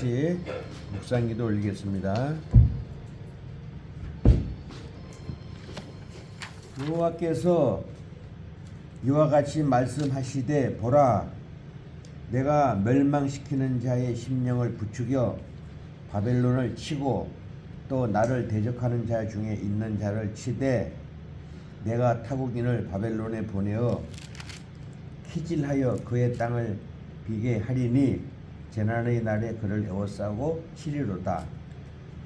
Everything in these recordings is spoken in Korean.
같이 묵상기도 올리겠습니다. 여호와께서 이와 같이 말씀하시되 보라, 내가 멸망시키는 자의 심령을 부추겨 바벨론을 치고 또 나를 대적하는 자 중에 있는 자를 치되 내가 타국인을 바벨론에 보내어 키질하여 그의 땅을 비게 하리니 재난의 날에 그를 에워싸고 치리로다.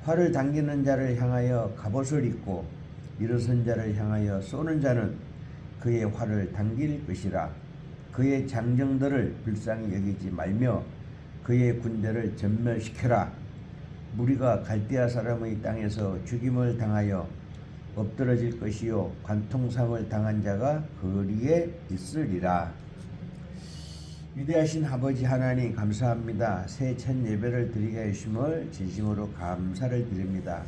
활을 당기는 자를 향하여 갑옷을 입고 일어선 자를 향하여 쏘는 자는 그의 활을 당길 것이라. 그의 장정들을 불쌍히 여기지 말며 그의 군대를 전멸시켜라. 무리가 갈대아 사람의 땅에서 죽임을 당하여 엎드러질 것이요 관통삼을 당한 자가 거리에 있으리라. 위대하신 아버지 하나님 감사합니다. 새 첫 예배를 드리게 하심을 진심으로 감사를 드립니다.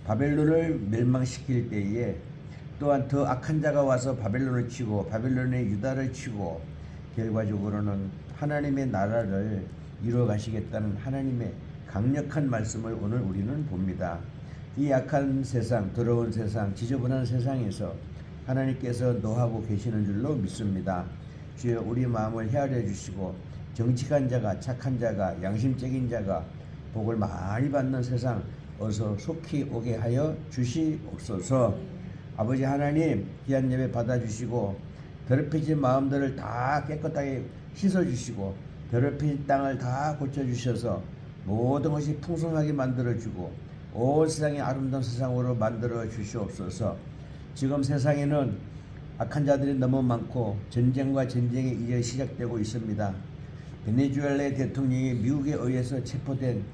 바벨론을 멸망시킬 때에 또한 더 악한 자가 와서 바벨론을 치고 바벨론의 유다를 치고 결과적으로는 하나님의 나라를 이루어 가시겠다는 하나님의 강력한 말씀을 오늘 우리는 봅니다. 이 악한 세상, 더러운 세상, 지저분한 세상에서 하나님께서 노하고 계시는 줄로 믿습니다. 주여, 우리 마음을 헤아려 주시고 정직한 자가, 착한 자가, 양심적인 자가 복을 많이 받는 세상 어서 속히 오게 하여 주시옵소서. 아버지 하나님, 귀한 예배 받아주시고 더럽혀진 마음들을 다 깨끗하게 씻어주시고 더럽혀진 땅을 다 고쳐주셔서 모든 것이 풍성하게 만들어주고 온 세상이 아름다운 세상으로 만들어 주시옵소서. 지금 세상에는 악한 자들이 너무 많고 전쟁과 전쟁이 이제 시작되고 있습니다. 베네수엘라의 대통령이 미국에 의해서 체포된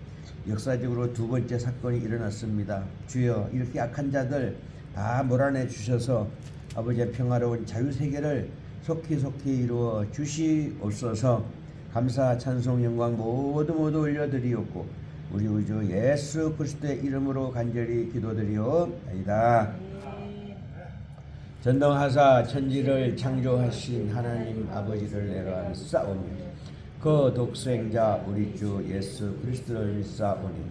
역사적으로 두 번째 사건이 일어났습니다. 주여, 이렇게 악한 자들 다 몰아내 주셔서 아버지의 평화로운 자유세계를 속히 이루어 주시옵소서. 감사 찬송 영광 모두 올려드리옵고 우리 구주 예수 그리스도의 이름으로 간절히 기도드리옵나이다. 전능하사 천지를 창조하신 하나님 아버지를 내가 믿사오니 그 독생자 우리 주 예수 그리스도를 믿사오니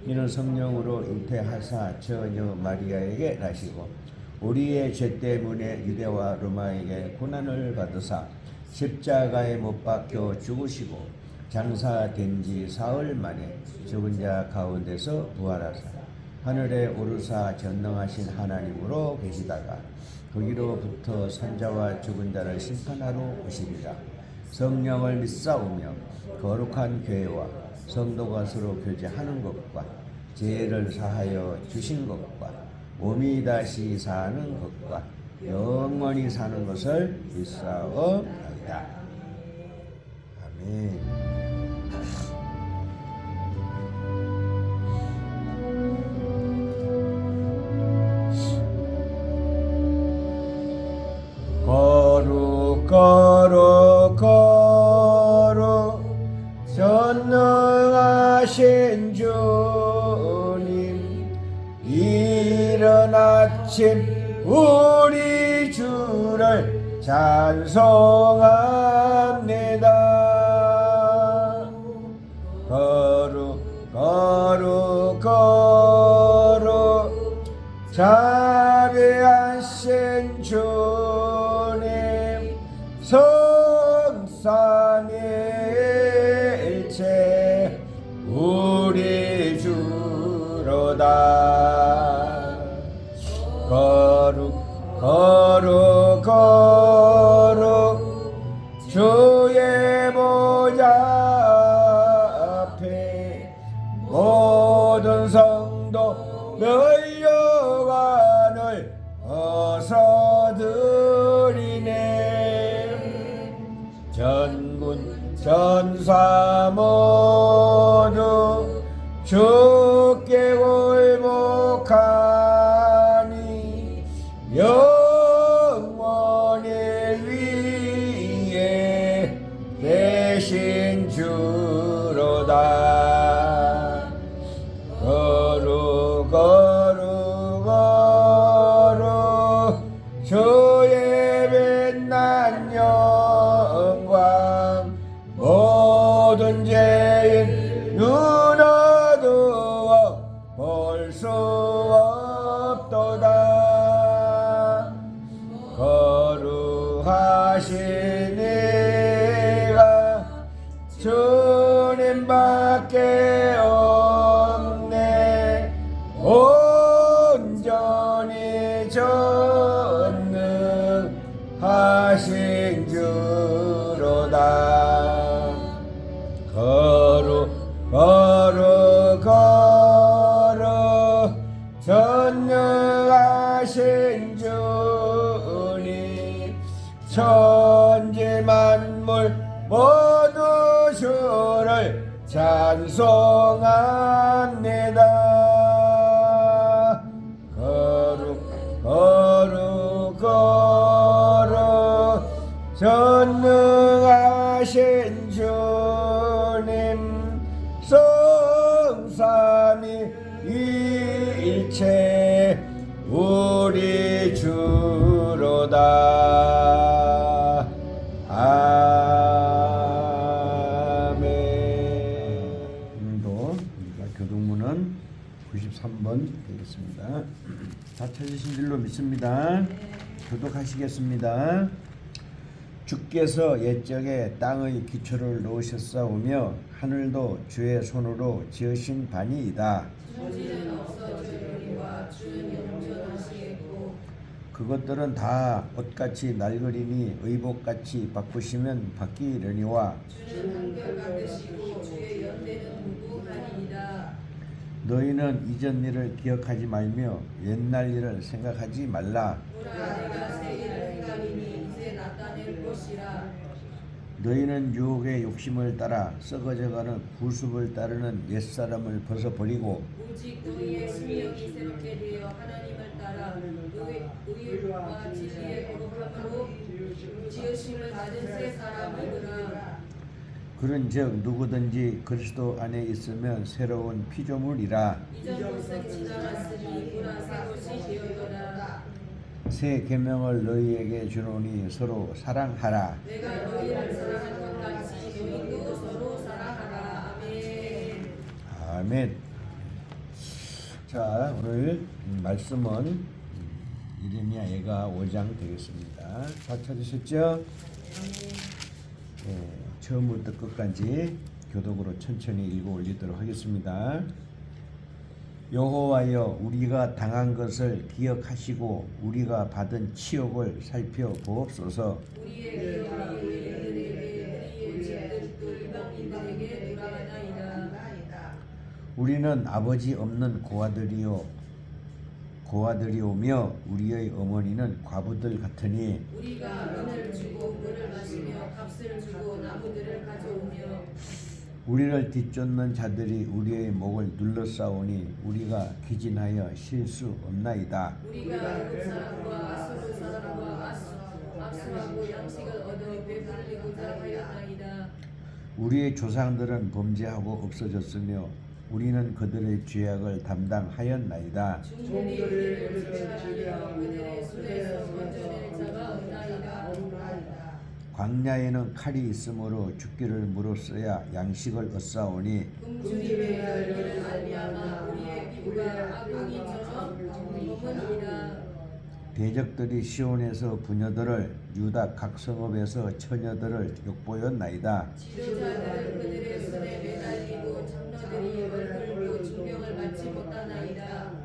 이는 성령으로 잉태하사 처녀 마리아에게 나시고 우리의 죄 때문에 유대와 로마에게 고난을 받으사 십자가에 못 박혀 죽으시고 장사된 지 사흘 만에 죽은 자 가운데서 부활하사 하늘에 오르사 전능하신 하나님으로 계시다가 거기로부터 산자와 죽은 자를 심판하러 오시리라. 성령을 믿사오며 거룩한 교회와 성도가 서로 교제하는 것과 죄를 사하여 주신 것과 몸이 다시 사는 것과 영원히 사는 것을 믿사옵나이다. 아멘. 거룩 전능하신 주님, 이른 아침 우리 주를 찬송합니다. 거룩 자비하신 주님, 성삼일체 우리 주로다. 거룩 주의 보좌 앞에 모든 성도 멸려관을 어서 들 이가 주님밖에 없네. 온전히 전능하신 주로다. 거룩 전능하신 주님, 천지 만물 모두 주를 찬송합니다. 거룩 전능하신 주님, 성삼위일체 우리 주로다. 아멘. 오늘도 우리가 교동문은 93번 되겠습니다. 다 찾으신 줄로 믿습니다. 교독하시겠습니다. 주께서 옛적에 땅의 기초를 놓으셨사오며 하늘도 주의 손으로 지으신 바니이다. 천지는 없어지리와 주는 영존하시겠고 그것들은 다 옷같이 낡으리니 의복같이 바꾸시면 바뀌려니와 주는 한결같으시고 주의 연대는 무궁하니이다. 너희는 이전 일을 기억하지 말며 옛날 일을 생각하지 말라. 보라 내가 새 일을 행하리니 이제 나타낼 것이라. 너희는 유혹의 욕심을 따라 썩어져가는 구습을 따르는 옛사람을 벗어버리고 오직 너희의 심령이 새롭게 되어 하나님을 따라 의와 진리의 거룩함으로 지으심을 받은 새 사람이구나. 그런즉 누구든지 그리스도 안에 있으면 새로운 피조물이라. 이전 것은 지나갔으니 보라 새 것이 되었도다. 새 계명을 너희에게 주노니 서로 사랑하라. 내가 너희를 사랑한 것 같이 너희도 서로 사랑하라. 아멘. 아멘. 자, 오늘 말씀은 이레미야 예가 5장 되겠습니다. 다 찾으셨죠? 네, 처음부터 끝까지 교독으로 천천히 읽어 올리도록 하겠습니다. 여호와여, 우리가 당한 것을 기억하시고 우리가 받은 치욕을 살펴보옵소서. 우리의 기업이 의인들에게 우리의 집들도 이방인들에게 돌아가나이다. 우리는 아버지 없는 고아들이오며 우리의 어머니는 과부들 같으니 우리가 은을 주고 물을 마시며 값을 주고 나무들을 가져오며 우리를 뒤쫓는 자들이 우리의 목을 눌러싸오니 우리가 기진하여 쉴 수 없나이다. 우리가 애굽 사람과 아수르 사람과 압수하고 양식을 얻어 배불리고자 하였나이다. 우리의 조상들은 범죄하고 없어졌으며 우리는 그들의 죄악을 담당하였나이다. 종들이 우리를 지배하며 그들의 손에서 건져낼 자가 없나이다. 광야에는 칼이 있으므로 죽기를 물었어야 양식을 얻사오니 굶주림의 열기를 말미암아 우리의 피부가 아궁이처럼 검으니라. 대적들이 시온에서 부녀들을 유다 각 성읍에서 처녀들을 욕보였나이다. 지도자들은 그들의 손에 매달리고 장로들이 얼굴로 존경을 받지 못하나이다.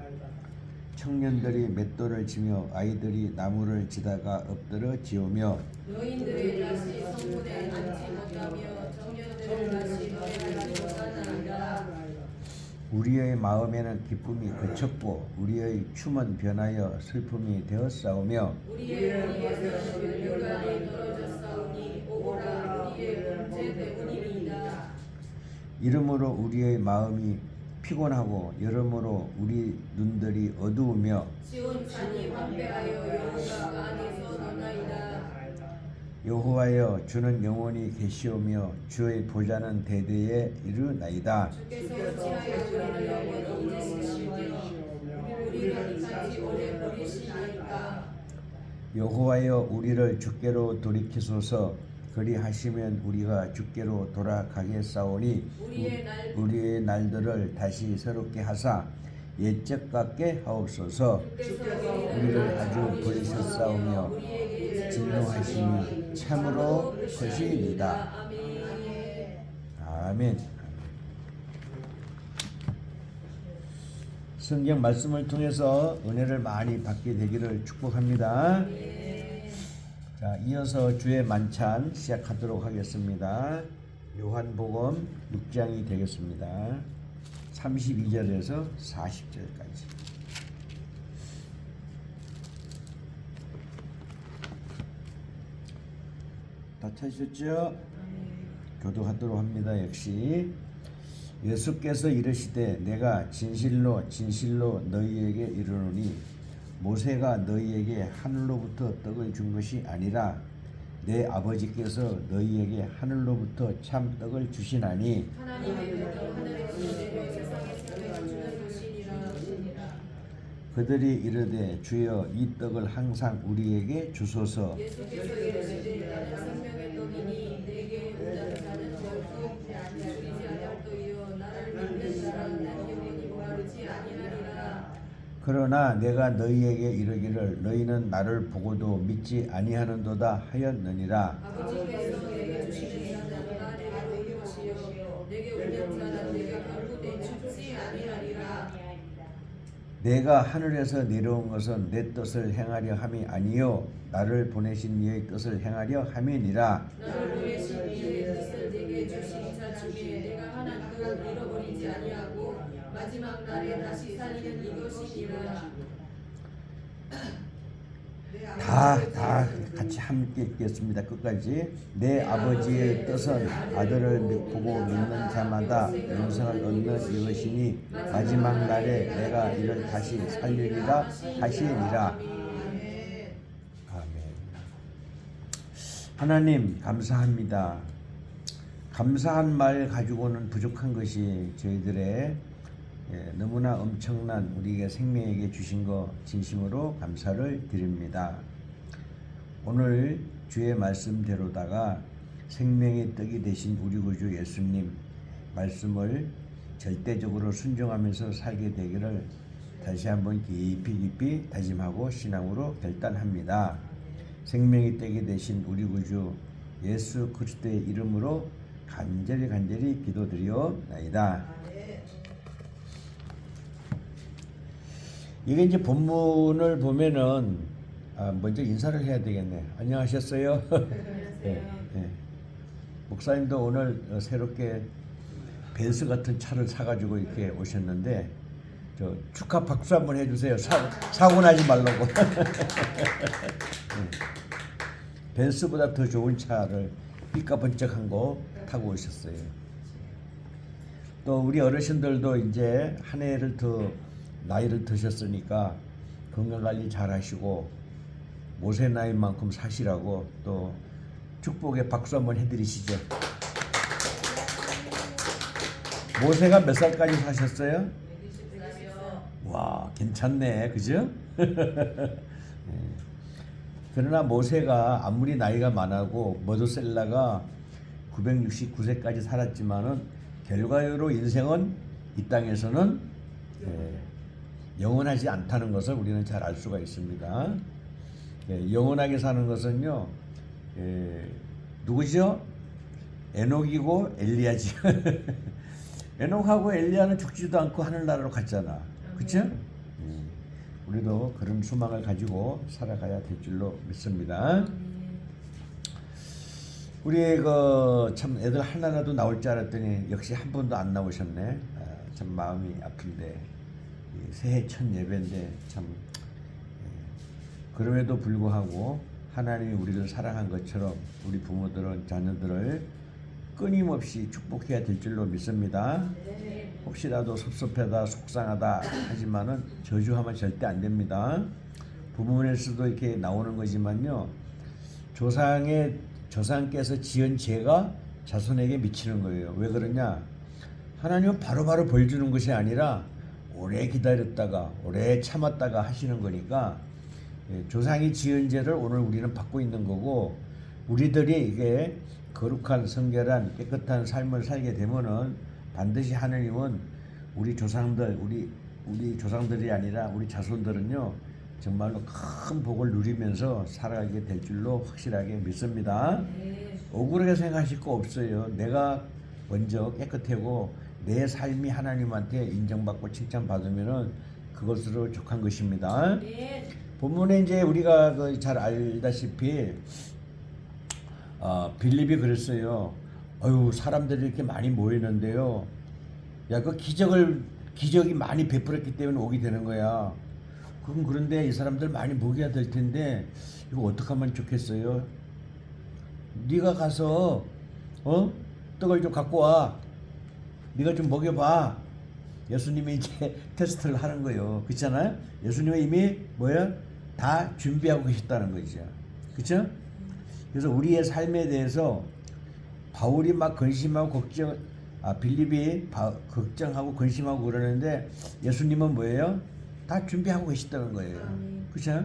청년들이 맷돌을 치며 아이들이 나무를 지다가 엎드려 지우며 노인들이 다시 성문에 앉지 못하며 청년들은 다시 노래하지 못하나이다. 우리의 마음에는 기쁨이 그쳤고 우리의 춤은 변하여 슬픔이 되었사오며 우리의 머리에서 면류관이 떨어졌사오니 오라 우리의 문제 때문이니이다. 이러므로 우리의 마음이 피곤하고 여러모로 우리 눈들이 어두우며 시온 산이 황폐하여 여호와가 안에서 노나이다. 여호와여, 주는 영원히 계시오며 주의 보좌는 대대에 이르나이다. 주께서 어찌하여 우리를 영원히 잊으시며 우리를 이같이 오래 버리시나이까. 여호와여, 우리를 주께로 돌이키소서. 그리하시면 우리가 주께로 돌아가겠사오니 우리의 날들을 다시 새롭게 하사 옛적 같게 하옵소서. 우리를 아주 버리셨사오며 진노하심이 참으로 크시니이다. 아멘. 성경 말씀을 통해서 은혜를 많이 받게 되기를 축복합니다. 자, 이어서 주의 만찬 시작하도록 하겠습니다. 요한복음 6장이 되겠습니다. 32절에서 40절까지. 다 찾으셨죠? 교도하도록 합니다. 역시 예수께서 이르시되 내가 진실로 진실로 너희에게 이르노니 모세가 너희에게 하늘로부터 떡을 준 것이 아니라 내 아버지께서 너희에게 하늘로부터 참 떡을 주시나니 하나님의 떡은 하늘에서 내려 세상에 생명을 주는 것이니라. 그들이 이르되 주여 이 떡을 항상 우리에게 주소서. 예수께서 이르시되 나는 생명의 떡이니 내게 온다는 자는 결코 줄이지 아니할떠이요 나를 믿는 자는 영원히 목마르지 아니하리라. 그러나 내가 너희에게 이르기를 너희는 나를 보고도 믿지 아니하는도다 하였느니라. 아버지께서 내게 주시는 자는 나에게 올 것이요 내게 오는 자는 내게 결코 죽지 아니하리라. 내가 하늘에서 내려온 것은 내 뜻을 행하려 함이 아니요 나를 보내신 이의 뜻을 행하려 함이니라. 나를 보내신 이의 뜻을 내게 주신 자 중에 내가 하나도 잃어버리지 아니하고 마지막 날에 다시 살리는 이것이니라. 다 같이 함께 읽겠습니다. 끝까지. 내 아버지의 뜻은 아들을 보고 믿는 자마다 영생을 얻는 이것이니 마지막 날에 내가 이를 다시 살리리라 하시니라. 아멘. 하나님 감사합니다. 감사한 말 가지고는 부족한 것이 저희들의 너무나 엄청난 우리에게 생명에게 주신 거 진심으로 감사를 드립니다. 오늘 주의 말씀대로다가 생명의 떡이 되신 우리 구주 예수님 말씀을 절대적으로 순종하면서 살게 되기를 다시 한번 깊이 다짐하고 신앙으로 결단합니다. 생명의 떡이 되신 우리 구주 예수 그리스도의 이름으로 간절히 기도드리옵나이다. 이게 이제 본문을 보면은 먼저 인사를 해야 되겠네. 안녕하셨어요? 네, 네. 목사님도 오늘 새롭게 벤스 같은 차를 사가지고 이렇게 오셨는데 저 축하 박수 한번 해주세요. 사고 나지 말라고. 네. 벤스보다 더 좋은 차를 삐까번쩍한 거 타고 오셨어요. 또 우리 어르신들도 이제 한 해를 더 나이를 드셨으니까 건강관리 잘 하시고 모세 나이만큼 사시라고 또 축복의 박수 한번 해드리시죠. 모세가 몇 살까지 사셨어요? 와 괜찮네 그죠? 그러나 모세가 아무리 나이가 많아고 머두셀라가 969세까지 살았지만은 결과로 인생은 이 땅에서는 영원하지 않다는 것을 우리는 잘 알 수가 있습니다. 영원하게 사는 것은요, 누구죠? 에녹이고 엘리야죠. 에녹하고 엘리야는 죽지도 않고 하늘나라로 갔잖아. 그렇죠? 우리도 그런 소망을 가지고 살아가야 될 줄로 믿습니다. 우리 참 애들 하나라도 나올 줄 알았더니 역시 한 번도 안 나오셨네. 참 마음이 아픈데 새해 첫 예배인데 참 그럼에도 불구하고 하나님이 우리를 사랑한 것처럼 우리 부모들은 자녀들을 끊임없이 축복해야 될 줄로 믿습니다. 혹시라도 섭섭하다 속상하다 하지만은 저주하면 절대 안 됩니다. 부모에서도 이렇게 나오는 거지만요. 조상께서 지은 죄가 자손에게 미치는 거예요. 왜 그러냐? 하나님은 바로바로 벌 주는 것이 아니라 오래 기다렸다가 오래 참았다가 하시는 거니까 조상이 지은 죄를 오늘 우리는 받고 있는 거고 우리들이 이게 거룩한 성결한 깨끗한 삶을 살게 되면은 반드시 하나님은 우리 조상들이 아니라 우리 자손들은요 정말로 큰 복을 누리면서 살아가게 될 줄로 확실하게 믿습니다. 네. 억울하게 생각하실 거 없어요. 내가 먼저 깨끗하고 내 삶이 하나님한테 인정받고 칭찬받으면은 그것으로 족한 것입니다. 네. 본문에 이제 우리가 잘 알다시피 빌립이 그랬어요. 어유 사람들이 이렇게 많이 모이는데요. 야, 그 기적이 많이 베풀었기 때문에 오게 되는 거야. 그런데 이 사람들 많이 먹여야 될 텐데 이거 어떻게 하면 좋겠어요? 네가 가서 떡을 좀 갖고 와. 네가 좀 먹여봐. 예수님이 이제 테스트를 하는 거예요. 그렇잖아요? 예수님이 이미 다 준비하고 계셨다는 거죠. 그렇죠? 그래서 우리의 삶에 대해서 바울이 막 근심하고 빌립이 걱정하고 근심하고 그러는데 예수님은 뭐예요? 다 준비하고 계셨다는 거예요. 그렇죠?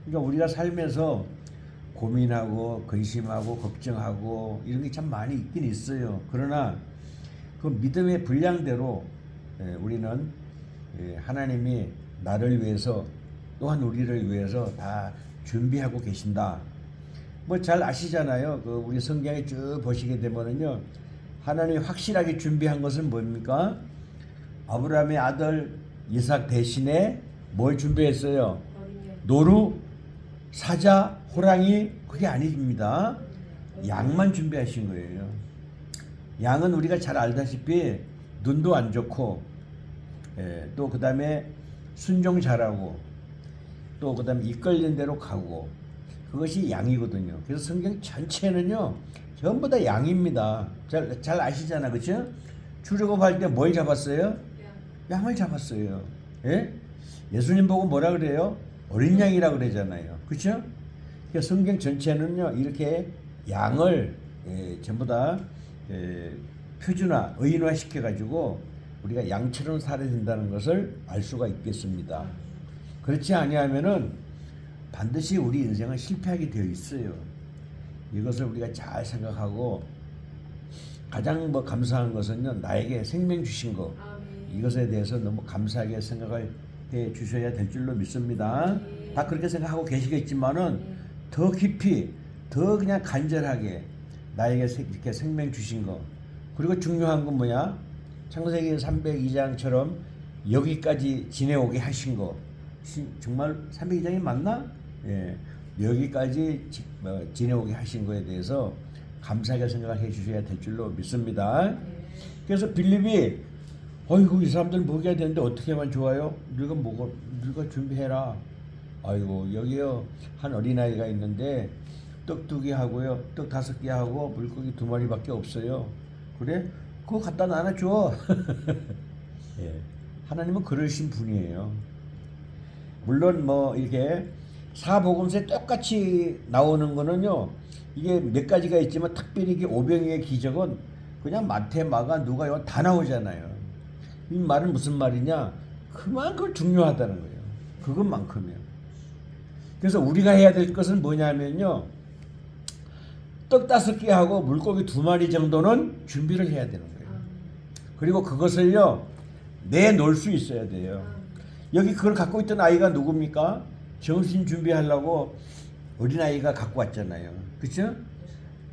그러니까 우리가 삶에서 고민하고 근심하고 걱정하고 이런 게 참 많이 있긴 있어요. 그러나 그 믿음의 분량대로 우리는 하나님이 나를 위해서 또한 우리를 위해서 다 준비하고 계신다. 뭐 잘 아시잖아요. 우리 성경에 쭉 보시게 되면은요, 하나님이 확실하게 준비한 것은 뭡니까? 아브라함의 아들 이삭 대신에 뭘 준비했어요? 노루, 사자, 호랑이, 그게 아닙니다. 양만 준비하신 거예요. 양은 우리가 잘 알다시피 눈도 안 좋고, 또 그 다음에 순종 잘하고, 또 그 다음에 이끌린 대로 가고, 그것이 양이거든요. 그래서 성경 전체는요, 전부 다 양입니다. 잘 아시잖아, 그렇죠? 출애굽할 때 뭘 잡았어요? 양을 잡았어요. 예? 예수님 보고 뭐라 그래요? 어린 양이라 그러잖아요. 그렇죠? 그러니까 성경 전체는요, 이렇게 양을 전부 다 표준화, 의인화 시켜가지고 우리가 양처럼 살아야 된다는 것을 알 수가 있겠습니다. 그렇지 아니하면은 반드시 우리 인생은 실패하게 되어 있어요. 이것을 우리가 잘 생각하고 가장 감사한 것은요, 나에게 생명 주신 것, 이것에 대해서 너무 감사하게 생각을 해 주셔야 될 줄로 믿습니다. 다 그렇게 생각하고 계시겠지만은 더 깊이, 더 그냥 간절하게 나에게 이렇게 생명 주신 것, 그리고 중요한 건 뭐야? 창세기 302장처럼 여기까지 지내오게 하신 것, 정말 302장이 맞나? 예, 여기까지 지내오게 하신 거에 대해서 감사하게 생각을 해 주셔야 될 줄로 믿습니다. 그래서 빌립이 어이구, 이 사람들 먹여야 되는데 어떻게 하면 좋아요? 네가 준비해라. 아이고, 여기요 한 어린아이가 있는데 떡 2개 하고요, 떡 5개 하고 물고기 2마리밖에 없어요. 그래? 그거 갖다 나눠줘. 예, 하나님은 그러신 분이에요. 물론 이렇게 사복음서에 똑같이 나오는 거는요, 이게 몇 가지가 있지만 특별히 이게 오병이의 기적은 그냥 마태, 마가, 누가 이거 다 나오잖아요. 이 말은 무슨 말이냐? 그만큼 중요하다는 거예요. 그것만큼이요. 그래서 우리가 해야 될 것은 뭐냐면요, 떡 5개 하고 물고기 2마리 정도는 준비를 해야 되는 거예요. 그리고 그것을요, 내놓을 수 있어야 돼요. 여기 그걸 갖고 있던 아이가 누굽니까? 정신 준비하려고 어린아이가 갖고 왔잖아요. 그렇죠?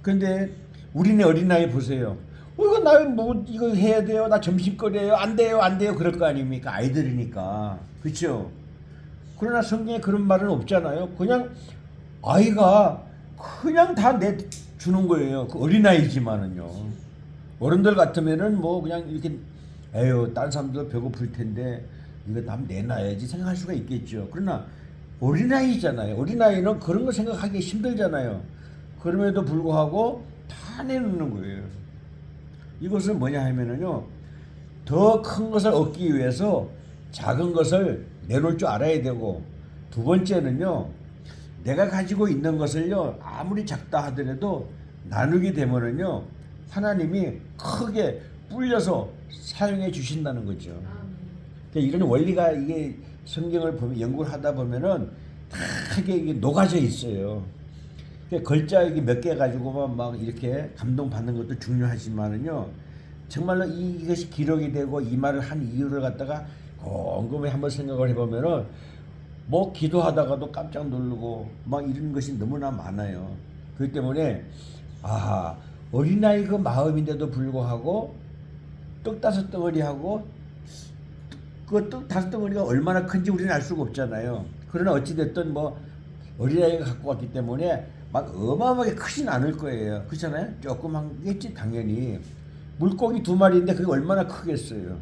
근데 우리네 어린아이 보세요. 이거 나 이거 해야 돼요. 나 점심거리예요. 안 돼요. 그럴 거 아닙니까? 아이들이니까. 그렇죠? 그러나 성경에 그런 말은 없잖아요. 그냥 아이가 그냥 다 내주는 거예요. 그 어린아이지만은요. 어른들 같으면은 그냥 이렇게 에휴, 다른 사람도 배고플 텐데 이거 다 내놔야지 생각할 수가 있겠죠. 그러나 어린아이잖아요. 어린아이는 그런 거 생각하기 힘들잖아요. 그럼에도 불구하고 다 내놓는 거예요. 이것은 뭐냐 하면은요, 더 큰 것을 얻기 위해서 작은 것을 내놓을 줄 알아야 되고, 두 번째는요, 내가 가지고 있는 것을요, 아무리 작다 하더라도 나누게 되면은요, 하나님이 크게 불려서 사용해 주신다는 거죠. 그러니까 이런 원리가 이게 성경을 보면 연구를 하다 보면은 다 이게 녹아져 있어요. 그러니까 글자 이게 몇 개 가지고만 막 이렇게 감동받는 것도 중요하지만은요, 정말로 이것이 기록이 되고 이 말을 한 이유를 갖다가 곰곰이 한번 생각을 해보면은 뭐 기도하다가도 깜짝 놀르고 막 이런 것이 너무나 많아요. 그렇기 때문에 어린아이 그 마음인데도 불구하고 떡 5덩어리하고 그 떡 5덩어리가 얼마나 큰지 우리는 알 수가 없잖아요. 그러나 어찌됐든 뭐 어린아이가 갖고 왔기 때문에 막 어마어마하게 크진 않을 거예요. 그렇잖아요? 조그만겠지 당연히. 물고기 2마리인데 그게 얼마나 크겠어요.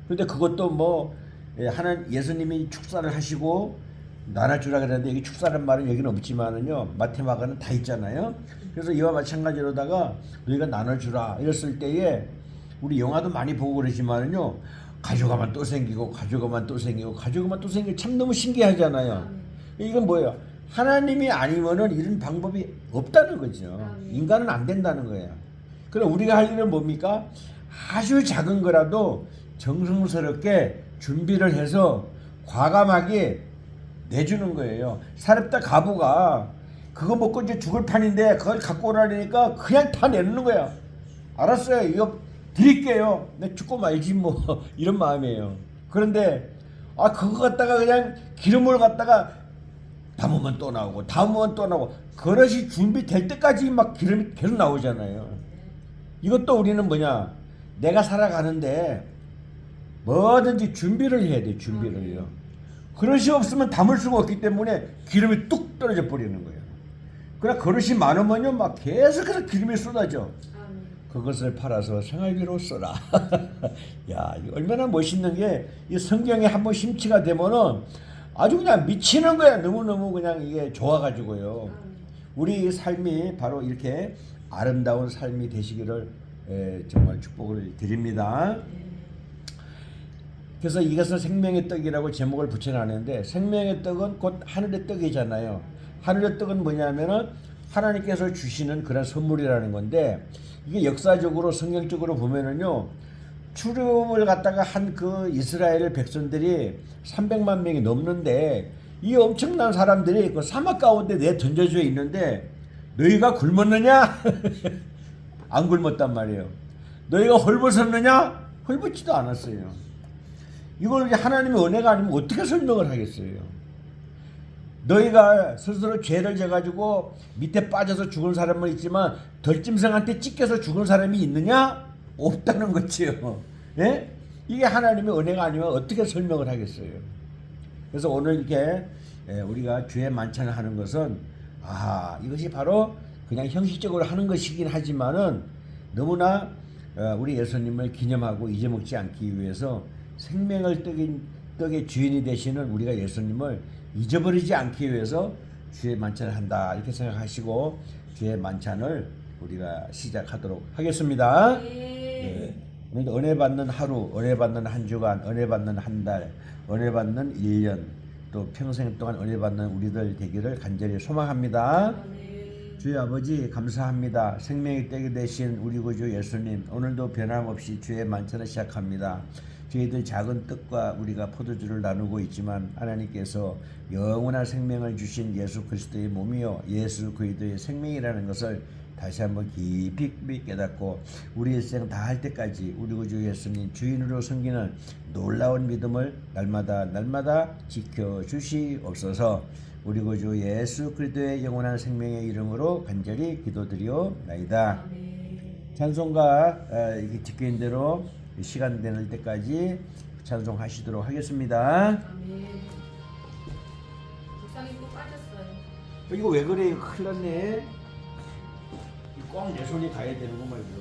근데 그것도 뭐 예수님이 축사를 하시고 나눠주라 그랬는데 여기 축사란 말은 여기는 없지만은요 마테마가는 다 있잖아요. 그래서 이와 마찬가지로다가 너희가 나눠주라 이랬을 때에 우리 영화도 많이 보고 그러지만은요 가져가면 또 생기고 가져가면 또 생기고 가져가면 또 생기고 참 너무 신기하잖아요. 이건 뭐예요? 하나님이 아니면은 이런 방법이 없다는 거죠. 인간은 안 된다는 거예요. 그럼 우리가 할 일은 뭡니까? 아주 작은 거라도 정성스럽게 준비를 해서 과감하게 내주는 거예요. 사렙다 가부가 그거 먹고 이제 죽을 판인데 그걸 갖고 오라니까 그냥 다 내놓는 거야. 알았어요. 이거 드릴게요. 내 죽고 말지 뭐 이런 마음이에요. 그런데 그거 갖다가 그냥 기름을 갖다가 담으면 또 나오고 담으면 또 나오고 그릇이 준비될 때까지 막 기름이 계속 나오잖아요. 이것도 우리는 뭐냐? 내가 살아가는데 뭐든지 준비를 해야 돼. 준비를요. 그릇이 없으면 담을 수가 없기 때문에 기름이 뚝 떨어져 버리는 거예요. 그러나 그릇이 많으면요 막 계속해서 기름이 쏟아져. 그것을 팔아서 생활비로 써라. 야, 이거 얼마나 멋있는 게 이 성경에 한번 심취가 되면은 아주 그냥 미치는 거야. 너무너무 그냥 이게 좋아가지고요. 우리 삶이 바로 이렇게 아름다운 삶이 되시기를 정말 축복을 드립니다. 그래서 이것은 생명의 떡이라고 제목을 붙여놨는데 생명의 떡은 곧 하늘의 떡이잖아요. 하늘의 떡은 뭐냐면은 하나님께서 주시는 그런 선물이라는 건데 이게 역사적으로 성경적으로 보면은요 출애굽을 갖다가 한 그 이스라엘 백성들이 300만 명이 넘는데 이 엄청난 사람들이 그 사막 가운데 내던져져 있는데 너희가 굶었느냐? 안 굶었단 말이에요. 너희가 헐벗었느냐? 헐벗지도 않았어요. 이걸 하나님의 은혜가 아니면 어떻게 설명을 하겠어요? 너희가 스스로 죄를 져가지고 밑에 빠져서 죽은 사람은 있지만 덜짐승한테 찢겨서 죽은 사람이 있느냐? 없다는 거지요. 예? 이게 하나님의 은혜가 아니면 어떻게 설명을 하겠어요? 그래서 오늘 이렇게 우리가 주의 만찬을 하는 것은 이것이 바로 그냥 형식적으로 하는 것이긴 하지만은 너무나 우리 예수님을 기념하고 잊어먹지 않기 위해서 생명을 떡의 주인이 되시는 우리가 예수님을 잊어버리지 않기 위해서 주의 만찬을 한다 이렇게 생각하시고 주의 만찬을 우리가 시작하도록 하겠습니다. 네. 오늘도 은혜 받는 하루, 은혜 받는 한 주간, 은혜 받는 한 달, 은혜 받는 1년 또 평생 동안 은혜 받는 우리들 되기를 간절히 소망합니다. 주의 아버지 감사합니다. 생명의 떡이 되신 우리 구주 예수님 오늘도 변함없이 주의 만찬을 시작합니다. 저희들 작은 떡과 우리가 포도주를 나누고 있지만 하나님께서 영원한 생명을 주신 예수 그리스도의 몸이요 예수 그리스도의 생명이라는 것을 다시 한번 깊이 깨닫고 우리 일생 다 할 때까지 우리 구주 예수님 주인으로 섬기는 놀라운 믿음을 날마다 지켜주시옵소서. 우리 구주 예수 그리스도의 영원한 생명의 이름으로 간절히 기도드리옵나이다. 찬송가 지켜인 대로 시간 되는 때까지 찬송하시도록 하겠습니다. 목사님 또 빠졌어요. 이거 왜 그래? 이거 큰일 났네. 꼭 내 손이 가야 되는구만 이거.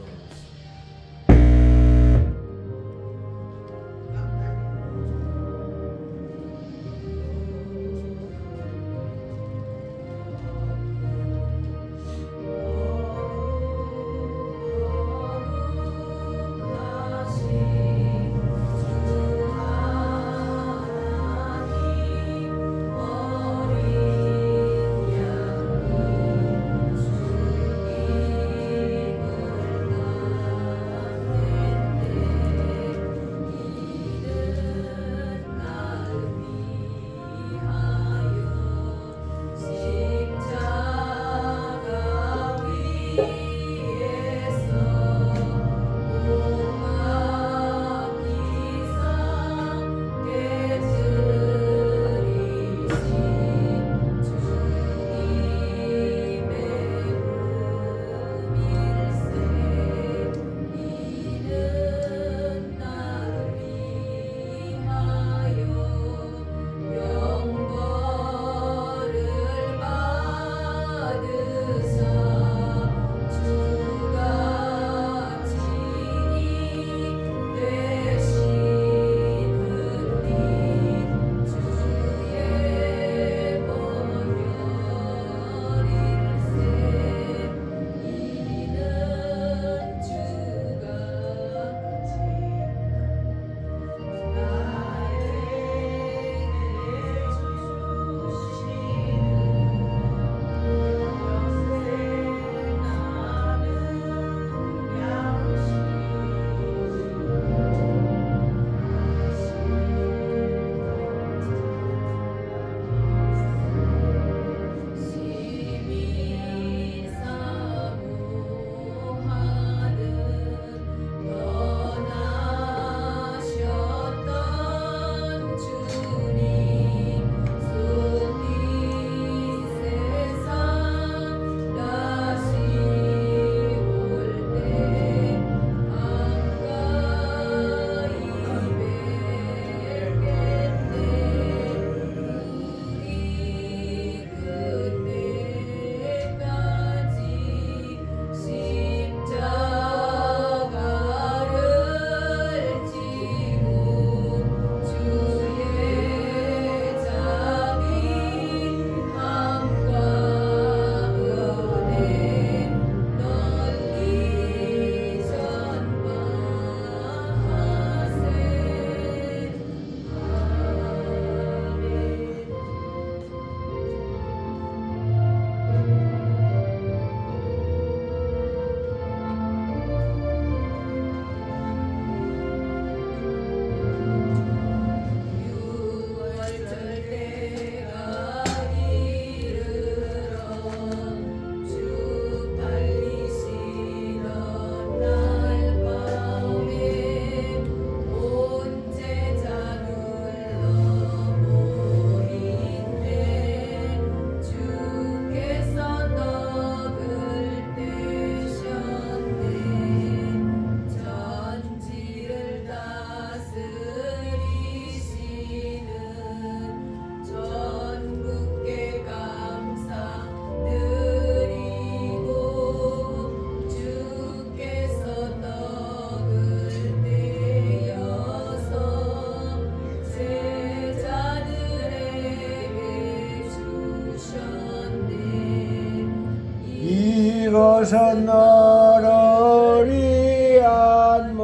이곳은 너를 위한 몸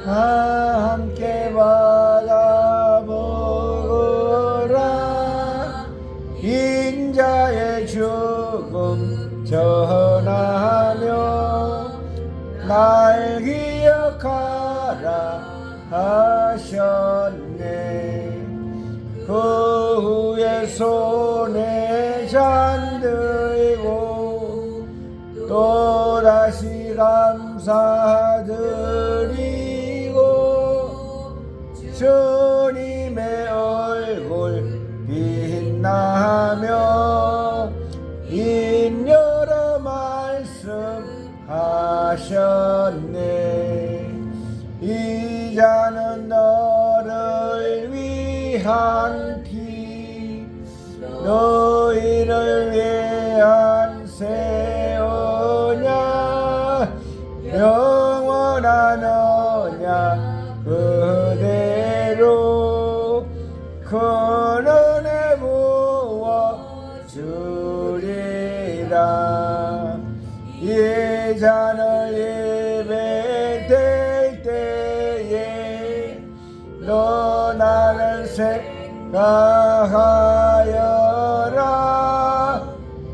다 함께 받아보거라. 인자의 죽음 전하며 날 기억하라 하셨네. 그 후에 손에 잔들고 또다시 감사드리고 주님의 얼굴 빛나며 입 열어 말씀하셨네. 이 잔은 너를 위한 피 너희를 위한 새 언약 영원한 언약 그대로 큰 은혜 부어 주리라. 이 잔을 입에 댈 때에 너 나를 생각하여라.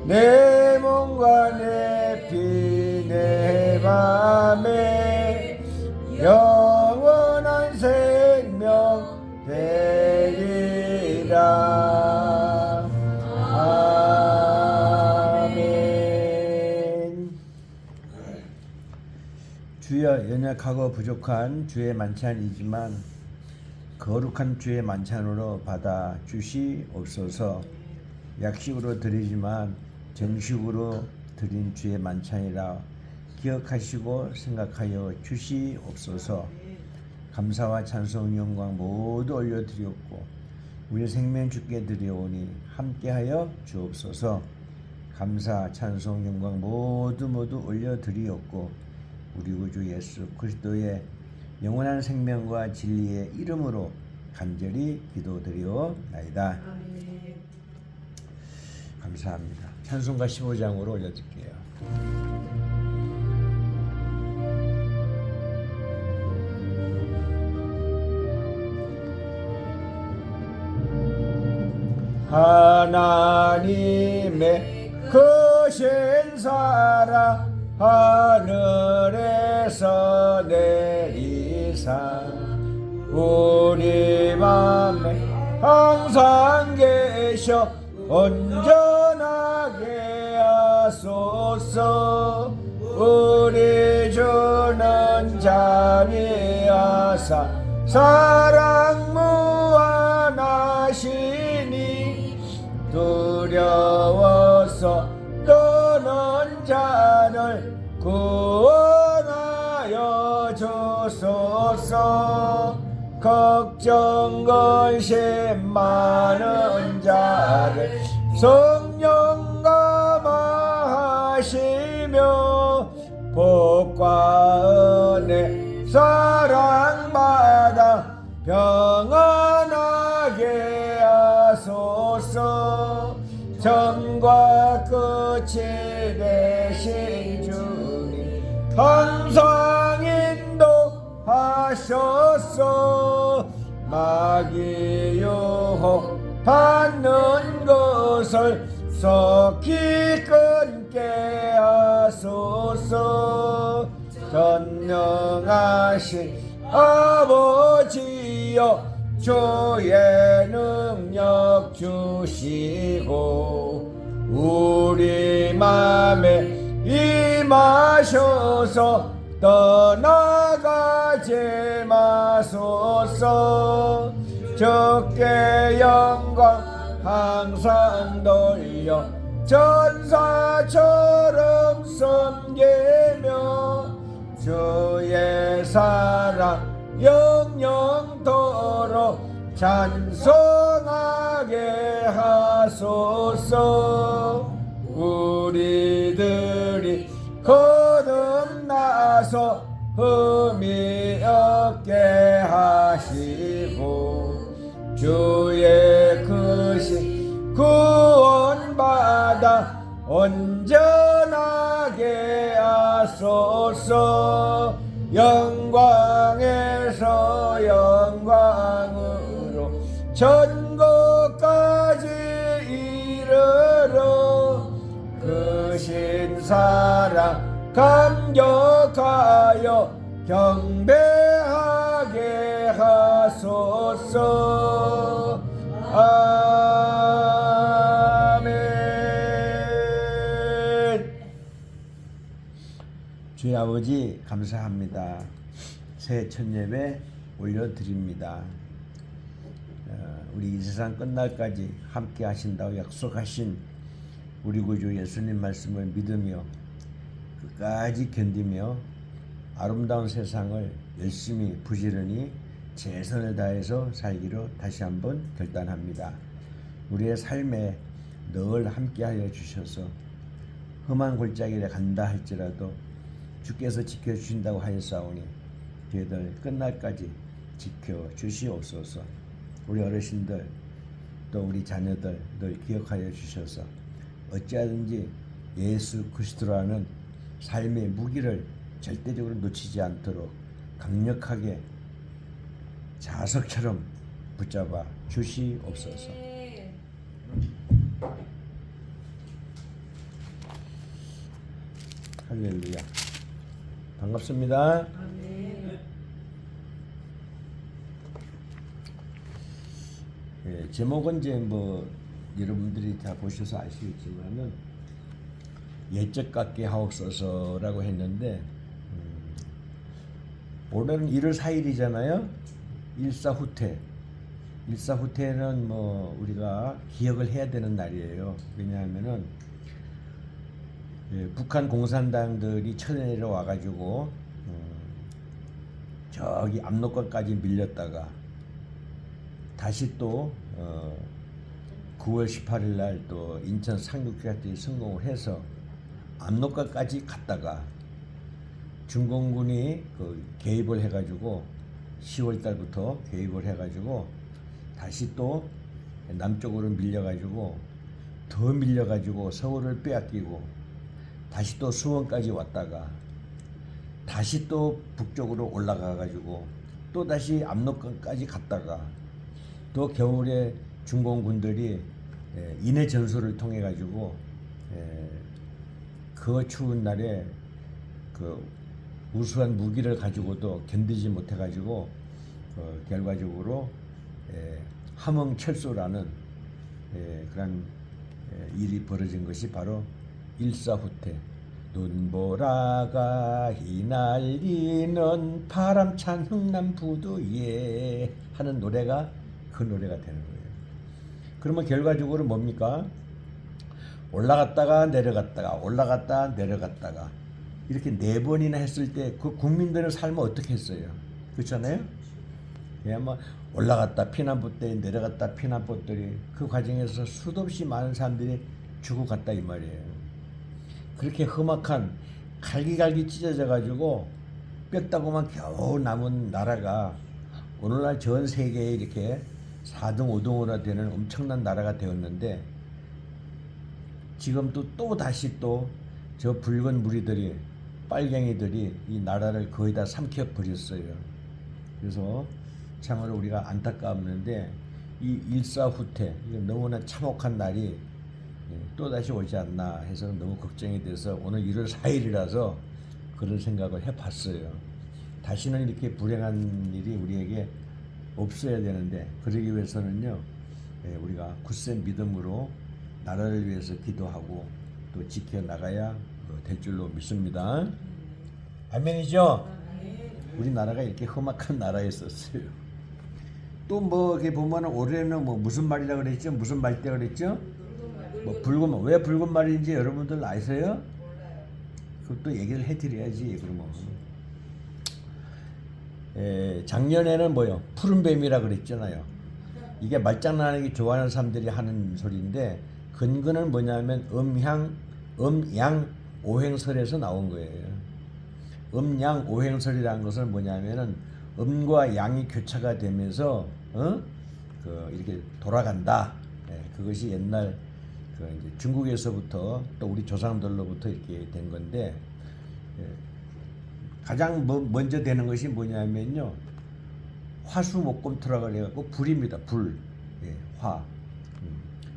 내 몸과 내 피 내 맘에 영원한 생명 되리라. 아멘. 주여, 연약하고 부족한 주의 만찬이지만 거룩한 주의 만찬으로 받아 주시옵소서. 약식으로 드리지만 정식으로 드린 주의 만찬이라 기억하시고 생각하여 주시옵소서. 감사와 찬송 영광 모두 올려드렸고 우리 생명 주께 드려오니 함께하여 주옵소서. 감사 찬송 영광 모두 올려드리었고 우리 구주 예수 그리스도의 영원한 생명과 진리의 이름으로 간절히 기도드리옵나이다. 감사합니다. 찬송가 15장으로 올려드릴게요. 하나님의 크신 사랑 하늘에서 내리사 우리 맘에 항상 계셔 온전하게 하소서. 우리 주는 자비하사 사랑 무한하시니 두려워서 떠난 자를 구원하여 주소서. 걱정 근심 많은 자를 성령 감화하시며 복과 은혜 사랑받아 평안하게 하소서. 전과 끝이 되신 주님 항상 인도하소서. 마귀 유혹 받는 것을 속히 끊게 하소서. 전능하신 아버지여 주의 능력 주시고 우리 맘에 임하셔서 떠나가지 마소서. 주께 영광 항상 돌려 전사처럼 섬기며 주의 사랑 영영토록 찬송하게 하소서. 우리들이 거듭나서 흠이 없게 하시고 주의 크신 구원받아 온전한 하소서. 영광에서 영광으로 전국까지 이르러 그 신사랑 감격하여 경배하게 하소서. 아멘. 주의 아버지 감사합니다. 새해 첫 예배 올려드립니다. 우리 이 세상 끝날까지 함께 하신다고 약속하신 우리 구주 예수님 말씀을 믿으며 끝까지 견디며 아름다운 세상을 열심히 부지런히 최선을 다해서 살기로 다시 한번 결단합니다. 우리의 삶에 늘 함께하여 주셔서 험한 골짜기에 간다 할지라도 주께서 지켜주신다고 하였사오니 저희들 끝날까지 지켜주시옵소서. 우리 어르신들 또 우리 자녀들 늘 기억하여 주셔서 어찌하든지 예수 그리스도라는 삶의 무기를 절대적으로 놓치지 않도록 강력하게 자석처럼 붙잡아 주시옵소서. 할렐루야. 반갑습니다. 예, 제목은 이제 뭐 여러분들이 다 보셔서 아시겠지만은 예적 같게 하옵소서라고 했는데 올해는 1월 4일이잖아요. 일사후퇴. 일사후퇴는 뭐 우리가 기억을 해야 되는 날이에요. 왜냐하면은 북한 공산당들이 쳐내려와 가지고 저기 압록강까지 밀렸다가 다시 또 9월 18일 날 또 인천 상륙작전이 성공을 해서 압록강까지 갔다가 중공군이 개입을 해가지고 10월 달부터 개입을 해가지고 다시 또 남쪽으로 밀려가지고 더 밀려가지고 서울을 빼앗기고 다시 또 수원까지 왔다가 다시 또 북쪽으로 올라가가지고 또 다시 압록강까지 갔다가 또 겨울에 중공군들이 인해 전술을 통해 가지고 그 추운 날에 그 우수한 무기를 가지고도 견디지 못해 가지고 결과적으로 함흥철수라는 그런 일이 벌어진 것이 바로 일사후퇴. 눈보라가 휘날리는 바람찬 흥남부두에 하는 노래가 그 노래가 되는 거예요. 그러면 결과적으로 뭡니까? 올라갔다가 내려갔다가 올라갔다 내려갔다가 이렇게 4번이나 했을 때 그 국민들의 삶은 어떻게 했어요? 그렇잖아요? 예, 뭐 올라갔다 피난보때 내려갔다 피난보들이 그 과정에서 수도 없이 많은 사람들이 죽어갔다 이 말이에요. 그렇게 험악한 갈기갈기 찢어져 가지고 뼈다구만 겨우 남은 나라가 오늘날 전 세계에 이렇게 4등 5등으로 되는 엄청난 나라가 되었는데 지금 또 다시 또 저 붉은 무리들이 빨갱이들이 이 나라를 거의 다 삼켜 버렸어요. 그래서 참으로 우리가 안타까웠는데 이 일사후퇴 이건 너무나 참혹한 날이 또 다시 오지 않나 해서 너무 걱정이 돼서 오늘 1월 4일이라서 그런 생각을 해봤어요. 다시는 이렇게 불행한 일이 우리에게 없어야 되는데 그러기 위해서는요 우리가 굳센 믿음으로 나라를 위해서 기도하고 또 지켜나가야 될 줄로 믿습니다. 아멘이죠? 우리나라가 이렇게 험악한 나라였었어요. 또 뭐 이렇게 보면 올해는 뭐 무슨 말이라 그랬죠? 무슨 말때 그랬죠? 뭐 붉은 말. 왜 붉은 말인지 여러분들 아세요? 그것도 얘기를 해드려야지. 그러면 작년에는 뭐요? 푸른 뱀이라 그랬잖아요. 이게 말장난하기 좋아하는 사람들이 하는 소리인데 근거는 뭐냐면 음양 오행설에서 나온 거예요. 음양 오행설이라는 것은 뭐냐면은 음과 양이 교차가 되면서 이렇게 돌아간다. 그것이 옛날 이제 중국에서부터 또 우리 조상들로부터 이렇게 된 건데 가장 먼저 되는 것이 뭐냐면요. 화수목금토라 그래갖고 불입니다. 불, 예, 화.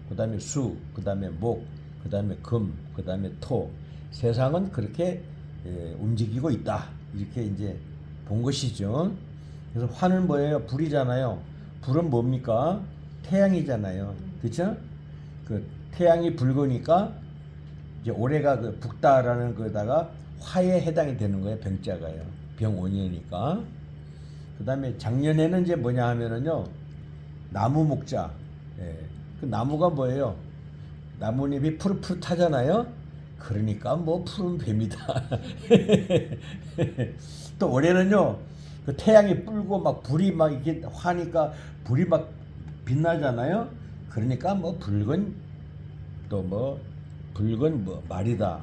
그다음에 수, 그다음에 목, 그다음에 금, 그다음에 토. 세상은 그렇게 움직이고 있다. 이렇게 이제 본 것이죠. 그래서 화는 뭐예요? 불이잖아요. 불은 뭡니까? 태양이잖아요. 그렇죠? 그 태양이 붉으니까 이제 올해가 그 붉다라는 거다가 화에 해당이 되는 거예요. 병자가요. 병원이니까. 그다음에 작년에는 이제 뭐냐 하면은요. 나무 목자. 예. 그 나무가 뭐예요? 나뭇잎이 푸릇푸릇하잖아요. 그러니까 뭐 푸른 뱀이다. 또 올해는요. 그 태양이 뿔고 막 불이 막 이렇게 화니까 불이 막 빛나잖아요. 그러니까 뭐 붉은 또 뭐 붉은 뭐 말이다.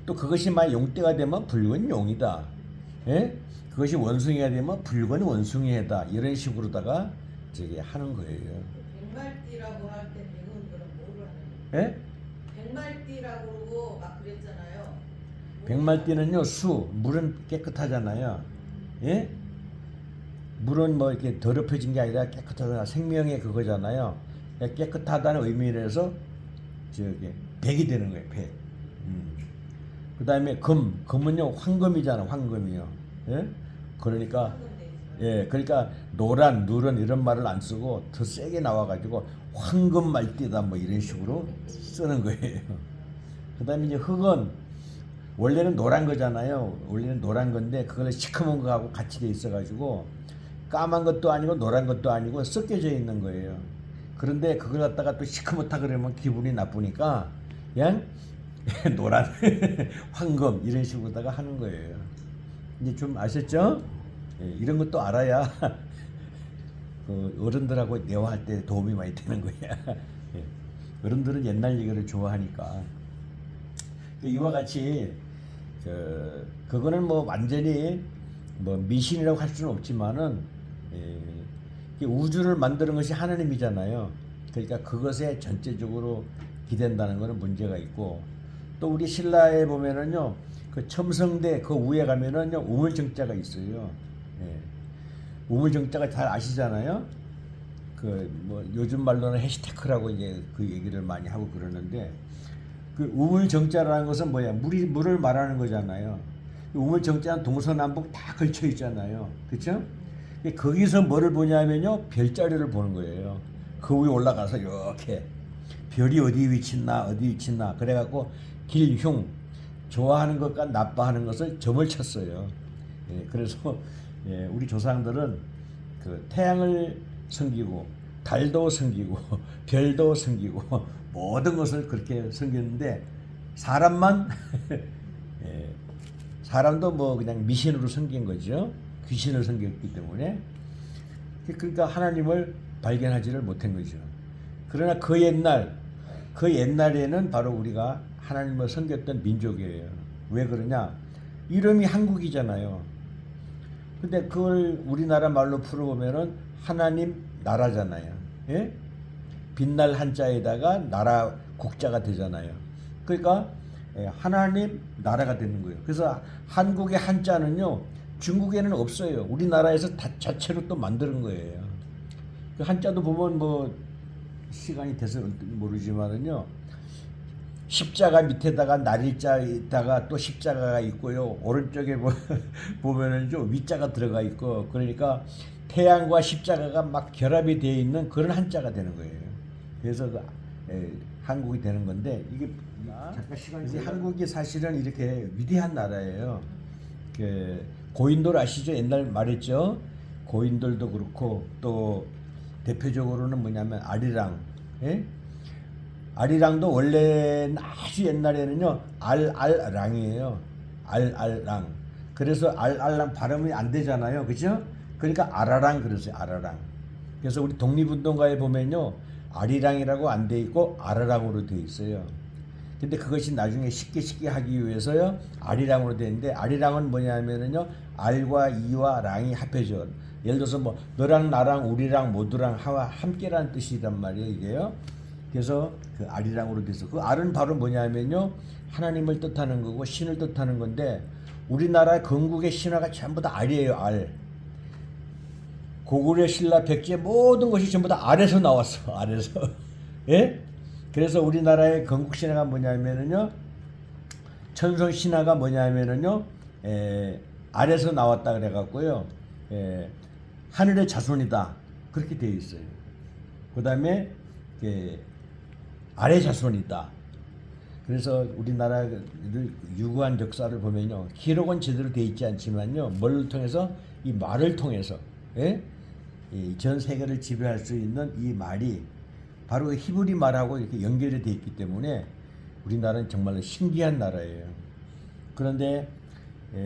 또 그것이 막 용대가 되면 붉은 용이다. 예? 그것이 원숭이가 되면 붉은 원숭이다. 이런 식으로다가 저기 하는 거예요. 백말띠라고 할 때 백은 그럼 뭐로 하는 예? 백말띠라고 그러고 막 그랬잖아요. 백말띠는요 수 물은 깨끗하잖아요. 예? 물은 뭐 이렇게 더럽혀진 게 아니라 깨끗하다 생명의 그거잖아요. 깨끗하다는 의미에서 저기 백이 되는 거예요. 백. 그다음에 금은요 황금이잖아. 황금이요. 예? 그러니까 예, 그러니까 노란, 누런 이런 말을 안 쓰고 더 세게 나와가지고 황금 말띠다 뭐 이런 식으로 쓰는 거예요. 그다음에 이제 흙은 원래는 노란 거잖아요. 원래는 노란 건데 그걸 시커먼 거하고 같이 돼 있어가지고 까만 것도 아니고 노란 것도 아니고 섞여져 있는 거예요. 그런데 그걸 갖다가 또 시커멓다 그러면 기분이 나쁘니까 그냥 노란, 황금 이런 식으로다가 하는 거예요. 이제 좀 아셨죠? 예, 이런 것도 알아야 그 어른들하고 대화할 때 도움이 많이 되는 거야. 예, 어른들은 옛날 얘기를 좋아하니까. 이와 같이 그거는 뭐 완전히 뭐 미신이라고 할 수는 없지만은 우주를 만드는 것이 하나님이잖아요. 그러니까 그것에 전체적으로 기댄다는 것은 문제가 있고 또 우리 신라에 보면은요 그 첨성대 그 위에 가면은요 우물정자가 있어요. 예. 우물정자가 잘 아시잖아요. 그 뭐 요즘 말로는 해시태크라고 이제 그 얘기를 많이 하고 그러는데 그 우물정자라는 것은 뭐야? 물을 말하는 거잖아요. 우물정자는 동서남북 다 걸쳐 있잖아요. 그렇죠? 거기서 뭐를 보냐면요 별자리를 보는 거예요. 그 위에 올라가서 이렇게 별이 어디 위치나 어디 위치나 그래갖고 길흉 좋아하는 것과 나빠하는 것을 점을 쳤어요. 예, 그래서 예, 우리 조상들은 그 태양을 섬기고 달도 섬기고 별도 섬기고 모든 것을 그렇게 섬겼는데 사람만 예, 사람도 뭐 그냥 미신으로 섬긴 거죠. 귀신을 섬겼기 때문에 그러니까 하나님을 발견하지를 못한 거죠. 그러나 그 옛날에는 바로 우리가 하나님을 섬겼던 민족이에요. 왜 그러냐? 이름이 한국이잖아요. 근데 그걸 우리나라 말로 풀어보면은 하나님 나라잖아요. 예? 빛날 한자에다가 나라 국자가 되잖아요. 그러니까 하나님 나라가 되는 거예요. 그래서 한국의 한자는요 중국에는 없어요. 우리나라에서 자체로 또 만드는 거예요. 그 한자도 보면 뭐 시간이 돼서 모르지만은요 십자가 밑에다가 날일자 있다가 또 십자가가 있고요. 오른쪽에 보면은 좀 위자가 들어가 있고 그러니까 태양과 십자가가 막 결합이 되어 있는 그런 한자가 되는 거예요. 그래서 한국이 되는 건데 이게 잠깐 시간이 한국이 사실은 이렇게 위대한 나라예요. 고인돌 아시죠? 옛날 말했죠. 고인돌도 그렇고 또 대표적으로는 뭐냐면 아리랑. 예? 아리랑도 원래 아주 옛날에는요 알랑이에요. 알랑. 그래서 알랑 발음이 안 되잖아요. 그죠? 그러니까 아라랑 그러세요. 아라랑. 그래서 우리 독립운동가에 보면요 아리랑이라고 안 돼 있고 아라랑으로 돼 있어요. 근데 그것이 나중에 쉽게 하기 위해서요 아리랑으로 돼 있는데 아리랑은 뭐냐면은요 알과 이와 랑이 합해져. 예를 들어서 뭐 너랑 나랑 우리랑 모두랑 하와 함께라는 뜻이란 말이에요 이게요. 그래서 그 아리랑으로 돼서 그 알은 바로 뭐냐면요 하나님을 뜻하는 거고 신을 뜻하는 건데 우리나라 건국의 신화가 전부 다 알이에요. 알. 고구려 신라 백제 모든 것이 전부 다 알에서 나왔어. 알에서. 예? 그래서 우리나라의 건국 신화가 뭐냐면은요. 천성 신화가 뭐냐면은요. 알에서 나왔다 그래 갖고요. 하늘의 자손이다. 그렇게 되어 있어요. 그다음에 알의 자손이다. 그래서 우리나라 유구한 역사를 보면요. 기록은 제대로 되어 있지 않지만요. 뭘 통해서? 이 말을 통해서 전 세계를 지배할 수 있는 이 말이 바로 그 히브리 말하고 이렇게 연결이 되어 있기 때문에 우리나라는 정말로 신기한 나라예요. 그런데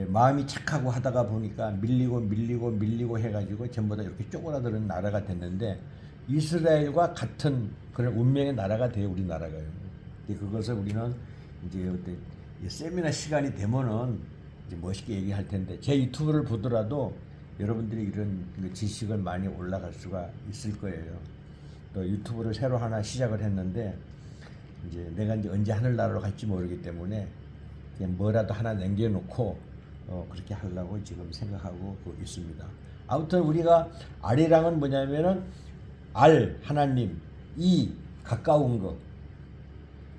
마음이 착하고 하다가 보니까 밀리고 해가지고 전부 다 이렇게 쪼그라드는 나라가 됐는데 이스라엘과 같은 그런 운명의 나라가 돼요. 우리나라가요. 그것을 우리는 이제 어때 세미나 시간이 되면은 이제 멋있게 얘기할 텐데 제 유튜브를 보더라도 여러분들이 이런 지식을 많이 올라갈 수가 있을 거예요. 또 유튜브를 새로 하나 시작을 했는데 이제 내가 이제 언제 하늘나라로 갈지 모르기 때문에 그냥 뭐라도 하나 남겨놓고 그렇게 하려고 지금 생각하고 있습니다. 아무튼 우리가 알이랑은 뭐냐면은 알 하나님, 이 가까운 거,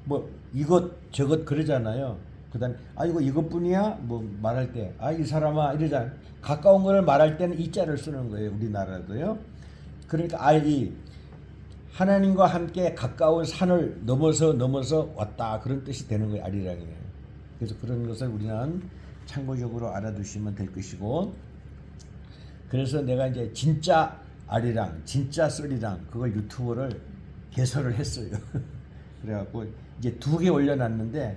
뭐 이것 저것 그러잖아요. 그다음 이거 이것뿐이야 뭐 말할 때 이 사람아 이러잖아. 가까운 거를 말할 때는 이 자를 쓰는 거예요. 우리나라도요. 그러니까 알이 하나님과 함께 가까운 산을 넘어서 왔다 그런 뜻이 되는 거예요. 알이랑이에요. 그래서 그런 것을 우리는 참고적으로 알아두시면 될 것이고, 그래서 내가 이제 진짜 알이랑 진짜 썰이랑 그걸 유튜브를 개설을 했어요. 그래갖고 이제 2개 올려놨는데